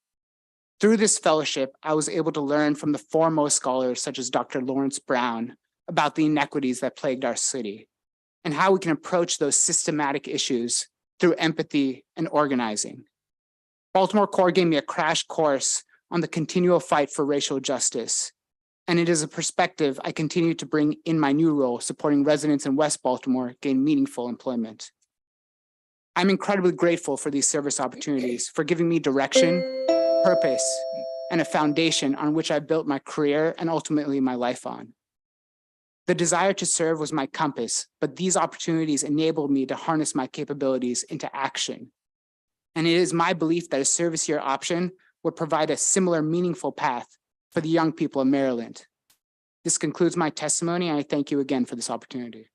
Through this fellowship, I was able to learn from the foremost scholars such as Dr. Lawrence Brown about the inequities that plagued our city and how we can approach those systematic issues through empathy and organizing. Baltimore Corps gave me a crash course on the continual fight for racial justice, and it is a perspective I continue to bring in my new role, supporting residents in West Baltimore gain meaningful employment. I'm incredibly grateful for these service opportunities, for giving me direction, purpose, and a foundation on which I built my career and ultimately my life on. The desire to serve was my compass, but these opportunities enabled me to harness my capabilities into action. And it is my belief that a service year option would provide a similar meaningful path for the young people of Maryland. This concludes my testimony, and I thank you again for this opportunity.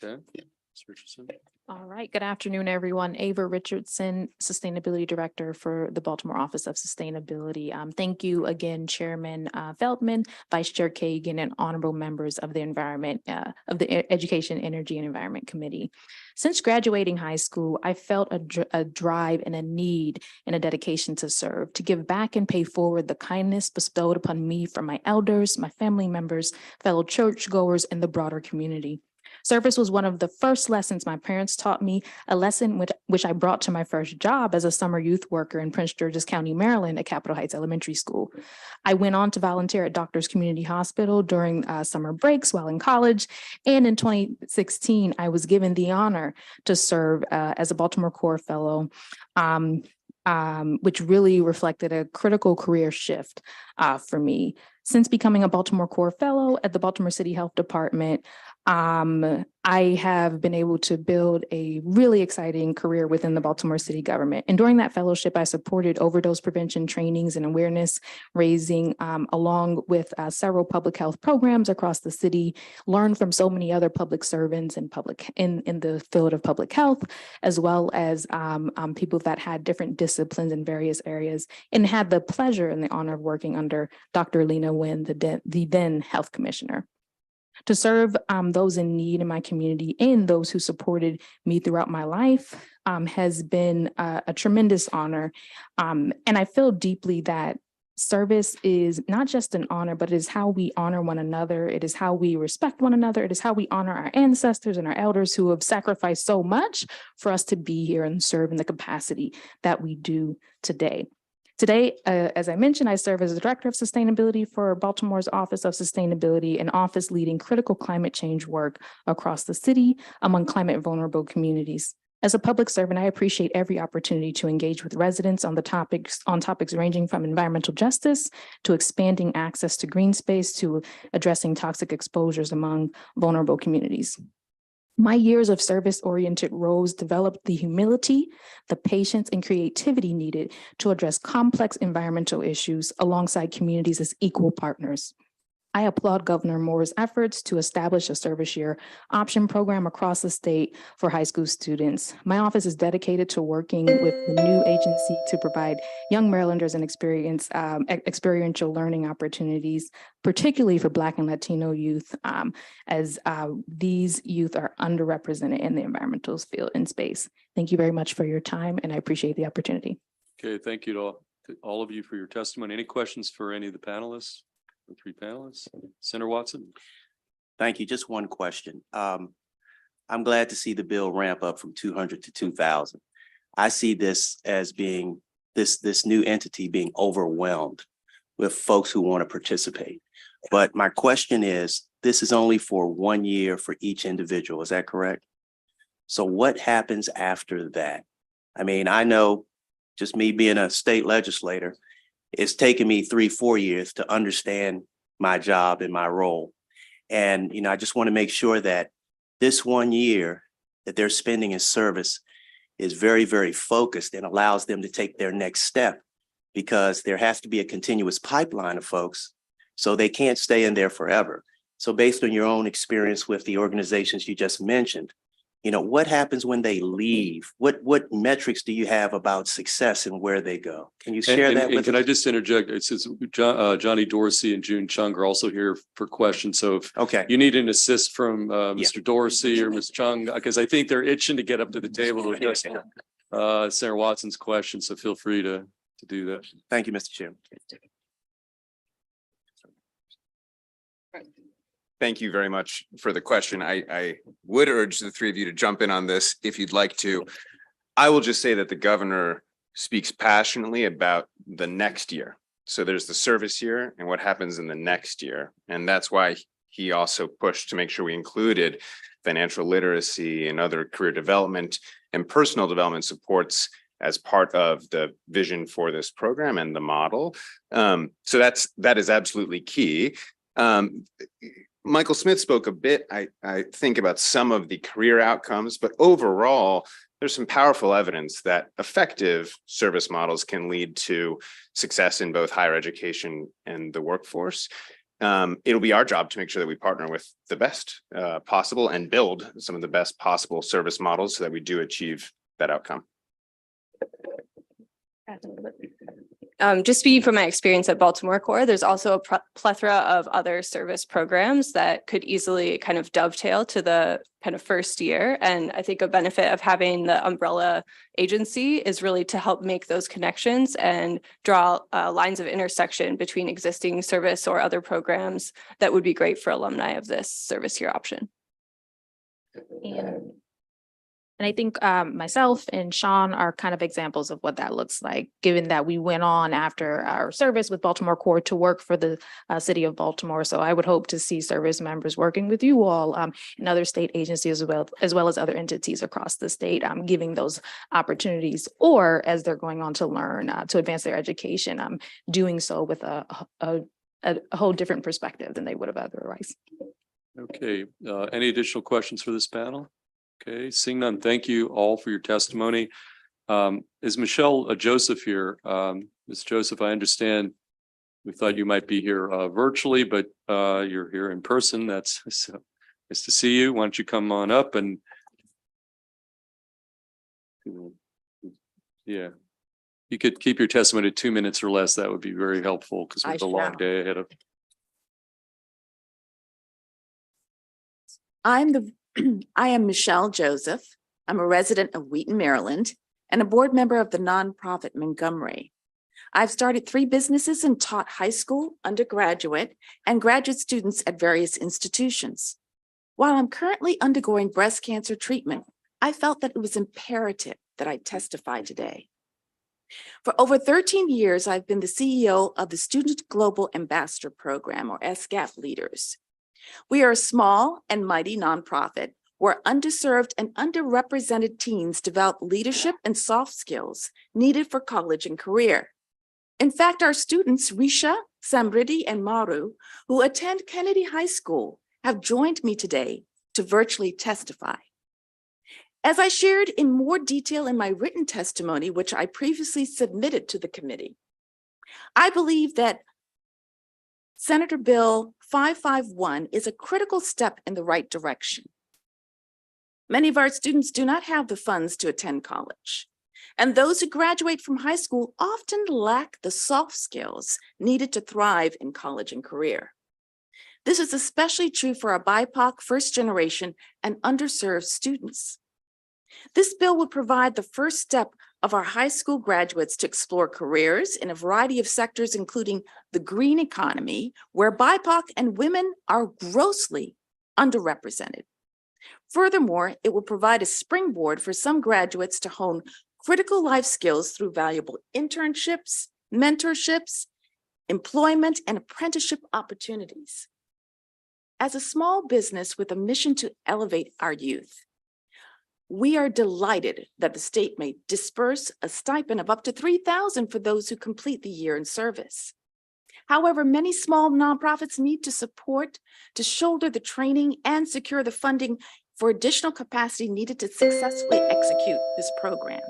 Okay, Ms. Richardson. All right, good afternoon, everyone. Ava Richardson, Sustainability Director for the Baltimore Office of Sustainability. Thank you again, Chairman Feldman, Vice Chair Kagan, and honorable members of the Education, Energy, and Environment Committee. Since graduating high school, I felt a drive and a need and a dedication to serve, to give back and pay forward the kindness bestowed upon me from my elders, my family members, fellow churchgoers, and the broader community. Service was one of the first lessons my parents taught me, a lesson which I brought to my first job as a summer youth worker in Prince George's County, Maryland at Capitol Heights Elementary School. I went on to volunteer at Doctors Community Hospital during summer breaks while in college. And in 2016, I was given the honor to serve as a Baltimore Corps Fellow, which really reflected a critical career shift for me. Since becoming a Baltimore Corps Fellow at the Baltimore City Health Department, I have been able to build a really exciting career within the Baltimore City government. And during that fellowship, I supported overdose prevention trainings and awareness raising, along with several public health programs across the city, learned from so many other public servants and in the field of public health, as well as people that had different disciplines in various areas, and had the pleasure and the honor of working under Dr. Lena Wynn, the then health commissioner. To serve those in need in my community and those who supported me throughout my life has been a tremendous honor. And I feel deeply that service is not just an honor, but it is how we honor one another. It is how we respect one another. It is how we honor our ancestors and our elders who have sacrificed so much for us to be here and serve in the capacity that we do today. Today, as I mentioned, I serve as the Director of Sustainability for Baltimore's Office of Sustainability, an office leading critical climate change work across the city among climate vulnerable communities. As a public servant, I appreciate every opportunity to engage with residents on topics ranging from environmental justice to expanding access to green space to addressing toxic exposures among vulnerable communities. My years of service-oriented roles developed the humility, the patience, and creativity needed to address complex environmental issues alongside communities as equal partners. I applaud Governor Moore's efforts to establish a service year option program across the state for high school students. My office is dedicated to working with the new agency to provide young Marylanders an experiential learning opportunities, particularly for Black and Latino youth, as these youth are underrepresented in the environmental field and space. Thank you very much for your time, and I appreciate the opportunity. Okay, thank you to all of you for your testimony. Any questions for any of the panelists? The three panelists? Senator Watson? Thank you. Just one question. I'm glad to see the bill ramp up from 200 to 2,000. I see this as being this new entity being overwhelmed with folks who want to participate. But my question is, this is only for 1 year for each individual. Is that correct? So what happens after that? I mean, I know just me being a state legislator, it's taken me 3-4 years to understand my job and my role. And, I just want to make sure that this 1 year that they're spending in service is very, very focused and allows them to take their next step, because there has to be a continuous pipeline of folks, so they can't stay in there forever. So based on your own experience with the organizations you just mentioned, what happens when they leave? What metrics do you have about success and where they go? Can you share that with Can us? I just interject? It says Johnny Dorsey and June Chung are also here for questions. So if Okay. you need an assist from Mr. Dorsey or Ms. Chung, because I think they're itching to get up to the table to address Senator Watson's question. So feel free to do that. Thank you, Mr. Chairman. Thank you very much for the question. I would urge the three of you to jump in on this if you'd like to. I will just say that the governor speaks passionately about the next year. So there's the service year and what happens in the next year. And that's why he also pushed to make sure we included financial literacy and other career development and personal development supports as part of the vision for this program and the model. So that is absolutely key. Michael Smith spoke a bit, I think, about some of the career outcomes, but overall, there's some powerful evidence that effective service models can lead to success in both higher education and the workforce. It'll be our job to make sure that we partner with the best possible and build some of the best possible service models so that we do achieve that outcome. Just speaking from my experience at Baltimore Core, there's also a plethora of other service programs that could easily kind of dovetail to the kind of first year. And I think a benefit of having the umbrella agency is really to help make those connections and draw lines of intersection between existing service or other programs that would be great for alumni of this service year option. And I think myself and Sean are kind of examples of what that looks like, given that we went on after our service with Baltimore Core to work for the city of Baltimore. So I would hope to see service members working with you all and other state agencies as well as other entities across the state, giving those opportunities, or as they're going on to learn to advance their education, doing so with a whole different perspective than they would have otherwise. Okay, any additional questions for this panel? Okay, seeing none, thank you all for your testimony. Is Michelle Joseph here? Ms. Joseph, I understand we thought you might be here virtually, but you're here in person. That's so nice to see you. Why don't you come on up and yeah, you could keep your testimony to 2 minutes or less. That would be very helpful because we have a long day ahead of. I am Michelle Joseph. I'm a resident of Wheaton, Maryland, and a board member of the nonprofit Montgomery. I've started 3 businesses and taught high school, undergraduate, and graduate students at various institutions. While I'm currently undergoing breast cancer treatment, I felt that it was imperative that I testify today. For over 13 years, I've been the CEO of the Student Global Ambassador Program, or SGAP Leaders. We are a small and mighty nonprofit where underserved and underrepresented teens develop leadership and soft skills needed for college and career. In fact, our students, Risha, Samriddhi, and Maru, who attend Kennedy High School, have joined me today to virtually testify. As I shared in more detail in my written testimony, which I previously submitted to the committee, I believe that Senator Bill 551 is a critical step in the right direction. Many of our students do not have the funds to attend college, and those who graduate from high school often lack the soft skills needed to thrive in college and career. This is especially true for our BIPOC, first generation, and underserved students. This bill would provide the first step of our high school graduates to explore careers in a variety of sectors, including the green economy, where BIPOC and women are grossly underrepresented. Furthermore, it will provide a springboard for some graduates to hone critical life skills through valuable internships, mentorships, employment, and apprenticeship opportunities. As a small business with a mission to elevate our youth, we are delighted that the state may disperse a stipend of up to $3,000 for those who complete the year in service. However, many small nonprofits need to support to shoulder the training and secure the funding for additional capacity needed to successfully execute this program.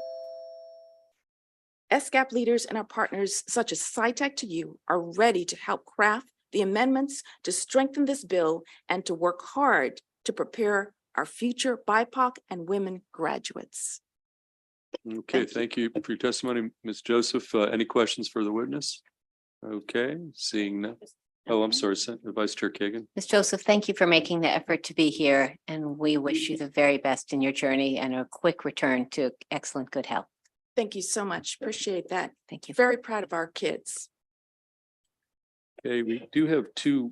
SCAP leaders and our partners such as SciTech2U are ready to help craft the amendments to strengthen this bill and to work hard to prepare our future BIPOC and women graduates. Okay, thank you for your testimony, Ms. Joseph. Any questions for the witness? Okay, seeing none. Oh, I'm sorry, Vice Chair Kagan. Ms. Joseph, thank you for making the effort to be here, and we wish you the very best in your journey and a quick return to excellent good health. Thank you so much. Appreciate that. Thank you. Very proud of our kids. Okay, we do have two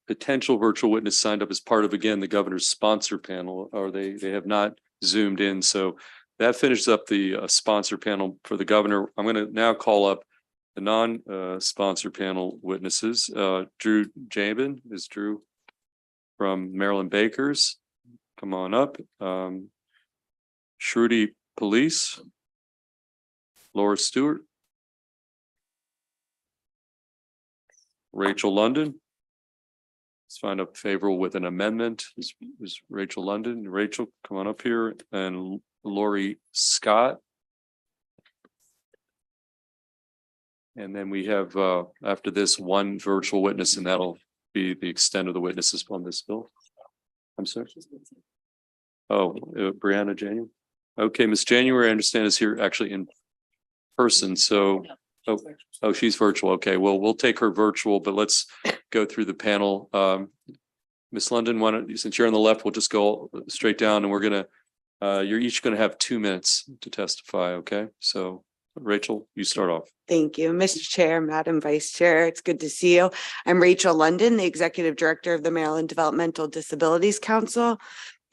potential virtual witnesses signed up as part of, again, the governor's sponsor panel, or they have not zoomed in. So that finishes up the sponsor panel for the governor. I'm going to now call up the non-sponsor panel witnesses. Drew Jabin is Drew from Maryland Bakers. Come on up. Shruti Police. Laura Stewart. Rachel London. Let's find a favorable with an amendment. Is Rachel London. Rachel, come on up here. And Lori Scott. And then we have, after this, one virtual witness, and that'll be the extent of the witnesses on this bill. I'm sorry. Oh, Brianna January. Okay, Ms. January, I understand is here actually in person. So, oh, she's virtual. Okay, well, we'll take her virtual, but let's go through the panel. Ms. London, why don't you, since you're on the left, we'll just go straight down, and we're gonna, you're each gonna have 2 minutes to testify. Okay, so Rachel, you start off. Thank you, Mr. Chair, Madam Vice Chair. It's good to see you. I'm Rachel London, the Executive Director of the Maryland Developmental Disabilities Council.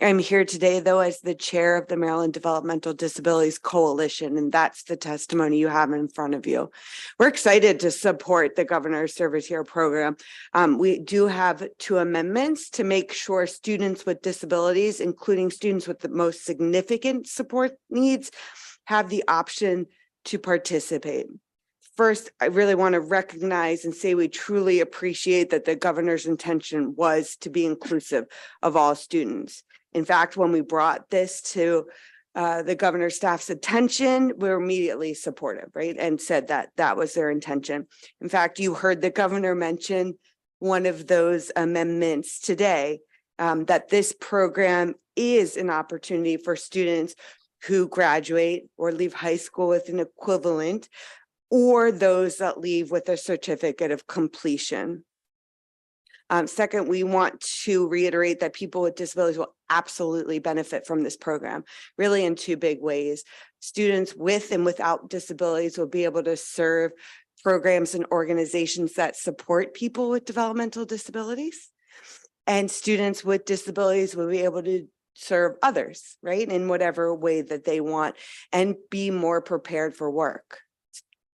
I'm here today, though, as the chair of the Maryland Developmental Disabilities Coalition, and that's the testimony you have in front of you. We're excited to support the Governor's Service Hero program. We do have 2 amendments to make sure students with disabilities, including students with the most significant support needs, have the option to participate. First, I really want to recognize and say we truly appreciate that the governor's intention was to be inclusive of all students. In fact, when we brought this to the governor's staff's attention, we were immediately supportive, right? And said that that was their intention. In fact, you heard the governor mention one of those amendments today, that this program is an opportunity for students who graduate or leave high school with an equivalent, or those that leave with a certificate of completion. Second, we want to reiterate that people with disabilities will absolutely benefit from this program, really in 2 big ways. Students with and without disabilities will be able to serve programs and organizations that support people with developmental disabilities. And students with disabilities will be able to serve others, right, in whatever way that they want and be more prepared for work.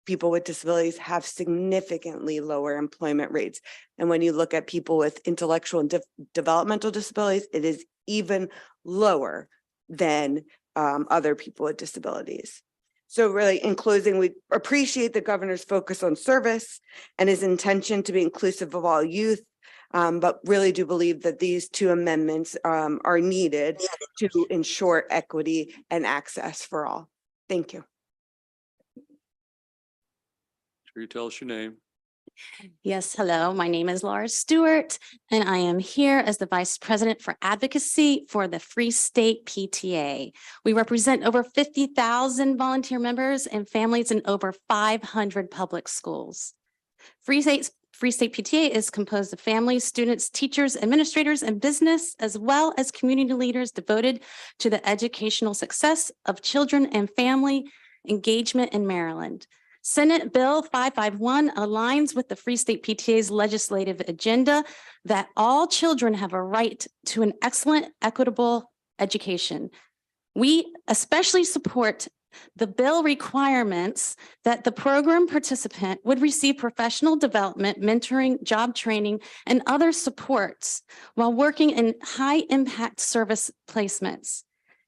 People with disabilities have significantly lower employment rates. And when you look at people with intellectual and developmental disabilities, it is even lower than other people with disabilities. So really, in closing, we appreciate the governor's focus on service and his intention to be inclusive of all youth, but really do believe that these 2 amendments are needed to ensure equity and access for all. Thank you. Sure, you tell us your name. Yes, hello. My name is Laura Stewart, and I am here as the Vice President for Advocacy for the Free State PTA. We represent over 50,000 volunteer members and families in over 500 public schools. Free State PTA is composed of families, students, teachers, administrators, and business, as well as community leaders devoted to the educational success of children and family engagement in Maryland. Senate Bill 551 aligns with the Free State PTA's legislative agenda that all children have a right to an excellent, equitable education. We especially support the bill requirements that the program participant would receive professional development, mentoring, job training, and other supports while working in high-impact service placements.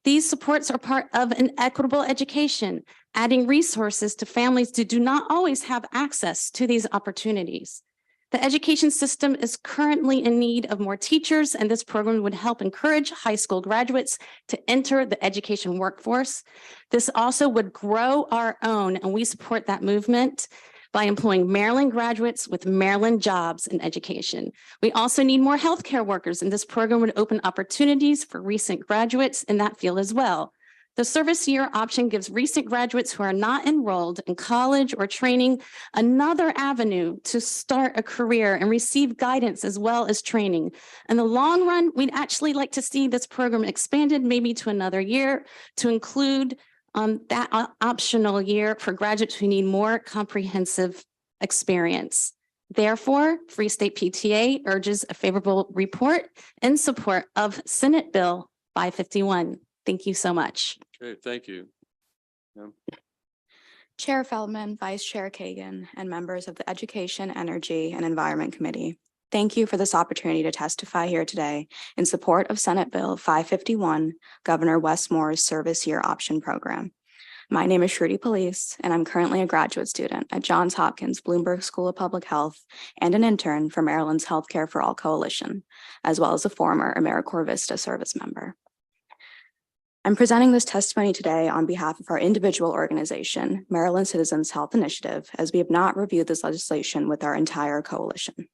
These supports are part of an equitable education, adding resources to families who do not always have access to these opportunities. The education system is currently in need of more teachers, and this program would help encourage high school graduates to enter the education workforce. This also would grow our own, and we support that movement by employing Maryland graduates with Maryland jobs in education. We also need more healthcare workers, and this program would open opportunities for recent graduates in that field as well. The service year option gives recent graduates who are not enrolled in college or training another avenue to start a career and receive guidance as well as training. In the long run, we'd actually like to see this program expanded maybe to another year to include that optional year for graduates who need more comprehensive experience. Therefore, Free State PTA urges a favorable report in support of Senate Bill 551. Thank you so much. Okay, thank you. Chair Feldman, Vice Chair Kagan, and members of the Education, Energy, and Environment Committee. Thank you for this opportunity to testify here today in support of Senate Bill 551, Governor Wes Moore's Service Year Option Program. My name is Shruti Police, and I'm currently a graduate student at Johns Hopkins Bloomberg School of Public Health and an intern for Maryland's Healthcare for All Coalition, as well as a former AmeriCorps Vista service member. I'm presenting this testimony today on behalf of our individual organization, Maryland Citizens Health Initiative, as we have not reviewed this legislation with our entire coalition.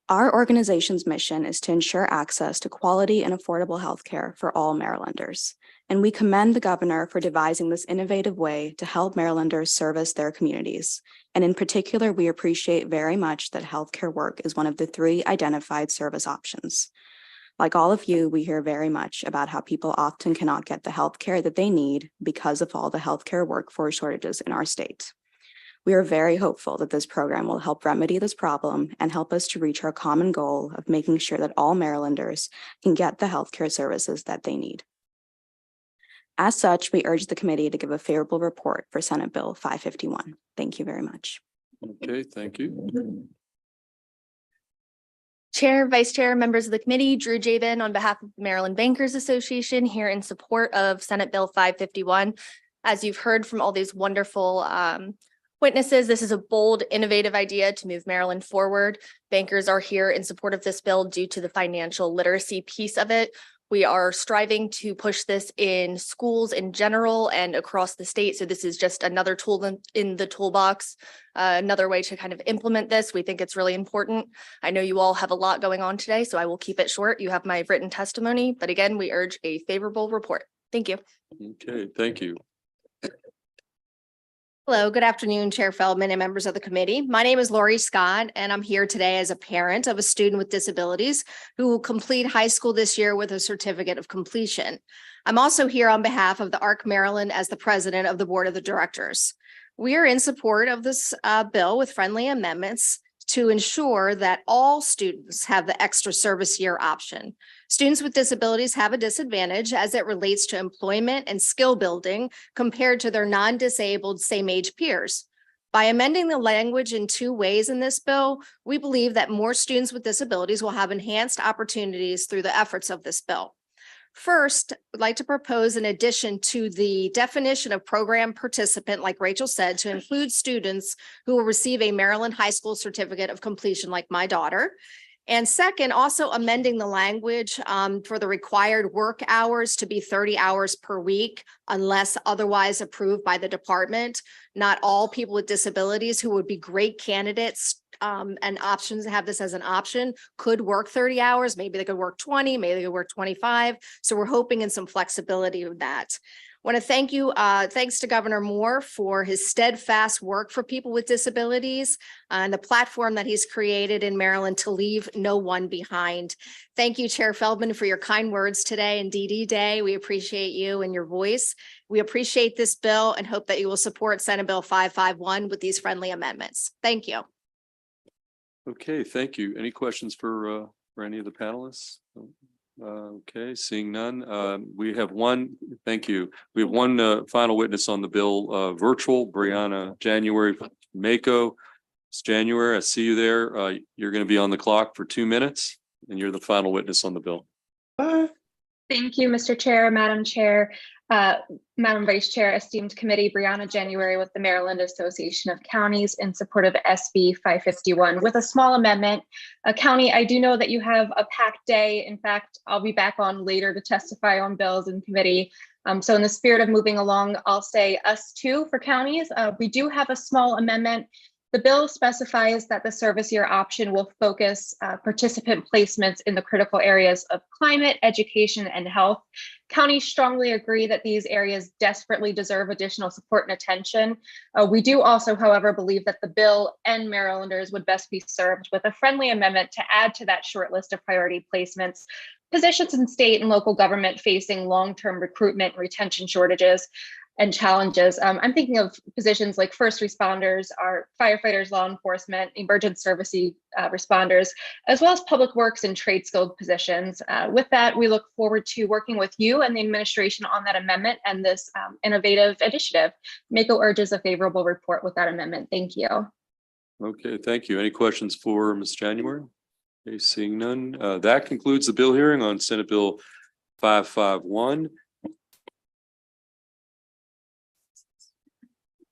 Our organization's mission is to ensure access to quality and affordable healthcare for all Marylanders, and we commend the governor for devising this innovative way to help Marylanders service their communities. And in particular, we appreciate very much that healthcare work is one of the 3 identified service options. Like all of you, we hear very much about how people often cannot get the healthcare that they need because of all the healthcare workforce shortages in our state. We are very hopeful that this program will help remedy this problem and help us to reach our common goal of making sure that all Marylanders can get the healthcare services that they need. As such, we urge the committee to give a favorable report for Senate Bill 551. Thank you very much. Okay, thank you. Chair, Vice Chair, members of the committee, Drew Jabin on behalf of the Maryland Bankers Association here in support of Senate Bill 551. As you've heard from all these wonderful witnesses, this is a bold, innovative idea to move Maryland forward. Bankers are here in support of this bill due to the financial literacy piece of it. We are striving to push this in schools in general and across the state. So this is just another tool in the toolbox, another way to kind of implement this. We think it's really important. I know you all have a lot going on today, so I will keep it short. You have my written testimony, but again, we urge a favorable report. Thank you. Okay, thank you. Hello, good afternoon, Chair Feldman and members of the committee. My name is Lori Scott, and I'm here today as a parent of a student with disabilities who will complete high school this year with a certificate of completion. I'm also here on behalf of the ARC Maryland as the president of the board of the directors. We are in support of this bill with friendly amendments to ensure that all students have the extra service year option. Students with disabilities have a disadvantage as it relates to employment and skill building compared to their non-disabled same age peers. By amending the language in 2 ways in this bill, we believe that more students with disabilities will have enhanced opportunities through the efforts of this bill. First, I'd like to propose an addition to the definition of program participant, like Rachel said, to include students who will receive a Maryland high school certificate of completion, like my daughter. And second, also amending the language for the required work hours to be 30 hours per week, unless otherwise approved by the department. Not all people with disabilities who would be great candidates and options have this as an option could work 30 hours. Maybe they could work 20, maybe they could work 25. So we're hoping in some flexibility with that. Want to thank you, thanks to Governor Moore for his steadfast work for people with disabilities and the platform that he's created in Maryland to leave no one behind. Thank you, Chair Feldman, for your kind words today and DD Day. We appreciate you and your voice. We appreciate this bill and hope that you will support Senate Bill 551 with these friendly amendments. Thank you. Okay, thank you. Any questions for any of the panelists? Okay, seeing none. We have one, thank you. We have one final witness on the bill, virtual, Brianna January Mako. It's January, I see you there. You're going to be on the clock for 2 minutes and you're the final witness on the bill. Thank you, Mr. Chair, Madam Chair, Madam Vice Chair, esteemed committee. Brianna January with the Maryland Association of Counties in support of SB 551 with a small amendment. County, I do know that you have a packed day. In fact, I'll be back on later to testify on bills in committee. So in the spirit of moving along, I'll say us too for counties. We do have a small amendment. The bill specifies that the service year option will focus participant placements in the critical areas of climate, education, and health. Counties strongly agree that these areas desperately deserve additional support and attention. We do also, however, believe that the bill and Marylanders would best be served with a friendly amendment to add to that short list of priority placements positions in state and local government facing long-term recruitment and retention shortages and challenges. I'm thinking of positions like first responders, our firefighters, law enforcement, emergency service responders, as well as public works and trade skilled positions. With that, we look forward to working with you and the administration on that amendment and this innovative initiative. Mako urges a favorable report with that amendment. Thank you. Okay, thank you. Any questions for Ms. January? Okay, seeing none. That concludes the bill hearing on Senate Bill 551.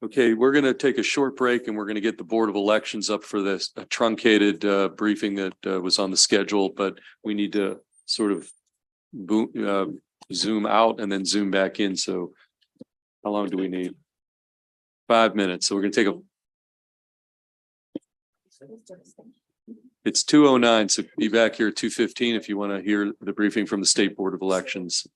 Okay, we're going to take a short break and we're going to get the Board of Elections up for this truncated briefing that was on the schedule, but we need to sort of zoom out and then zoom back in. So how long do we need? 5 minutes. So we're going to take it's 2:09, so be back here at 2:15 if you want to hear the briefing from the State Board of Elections.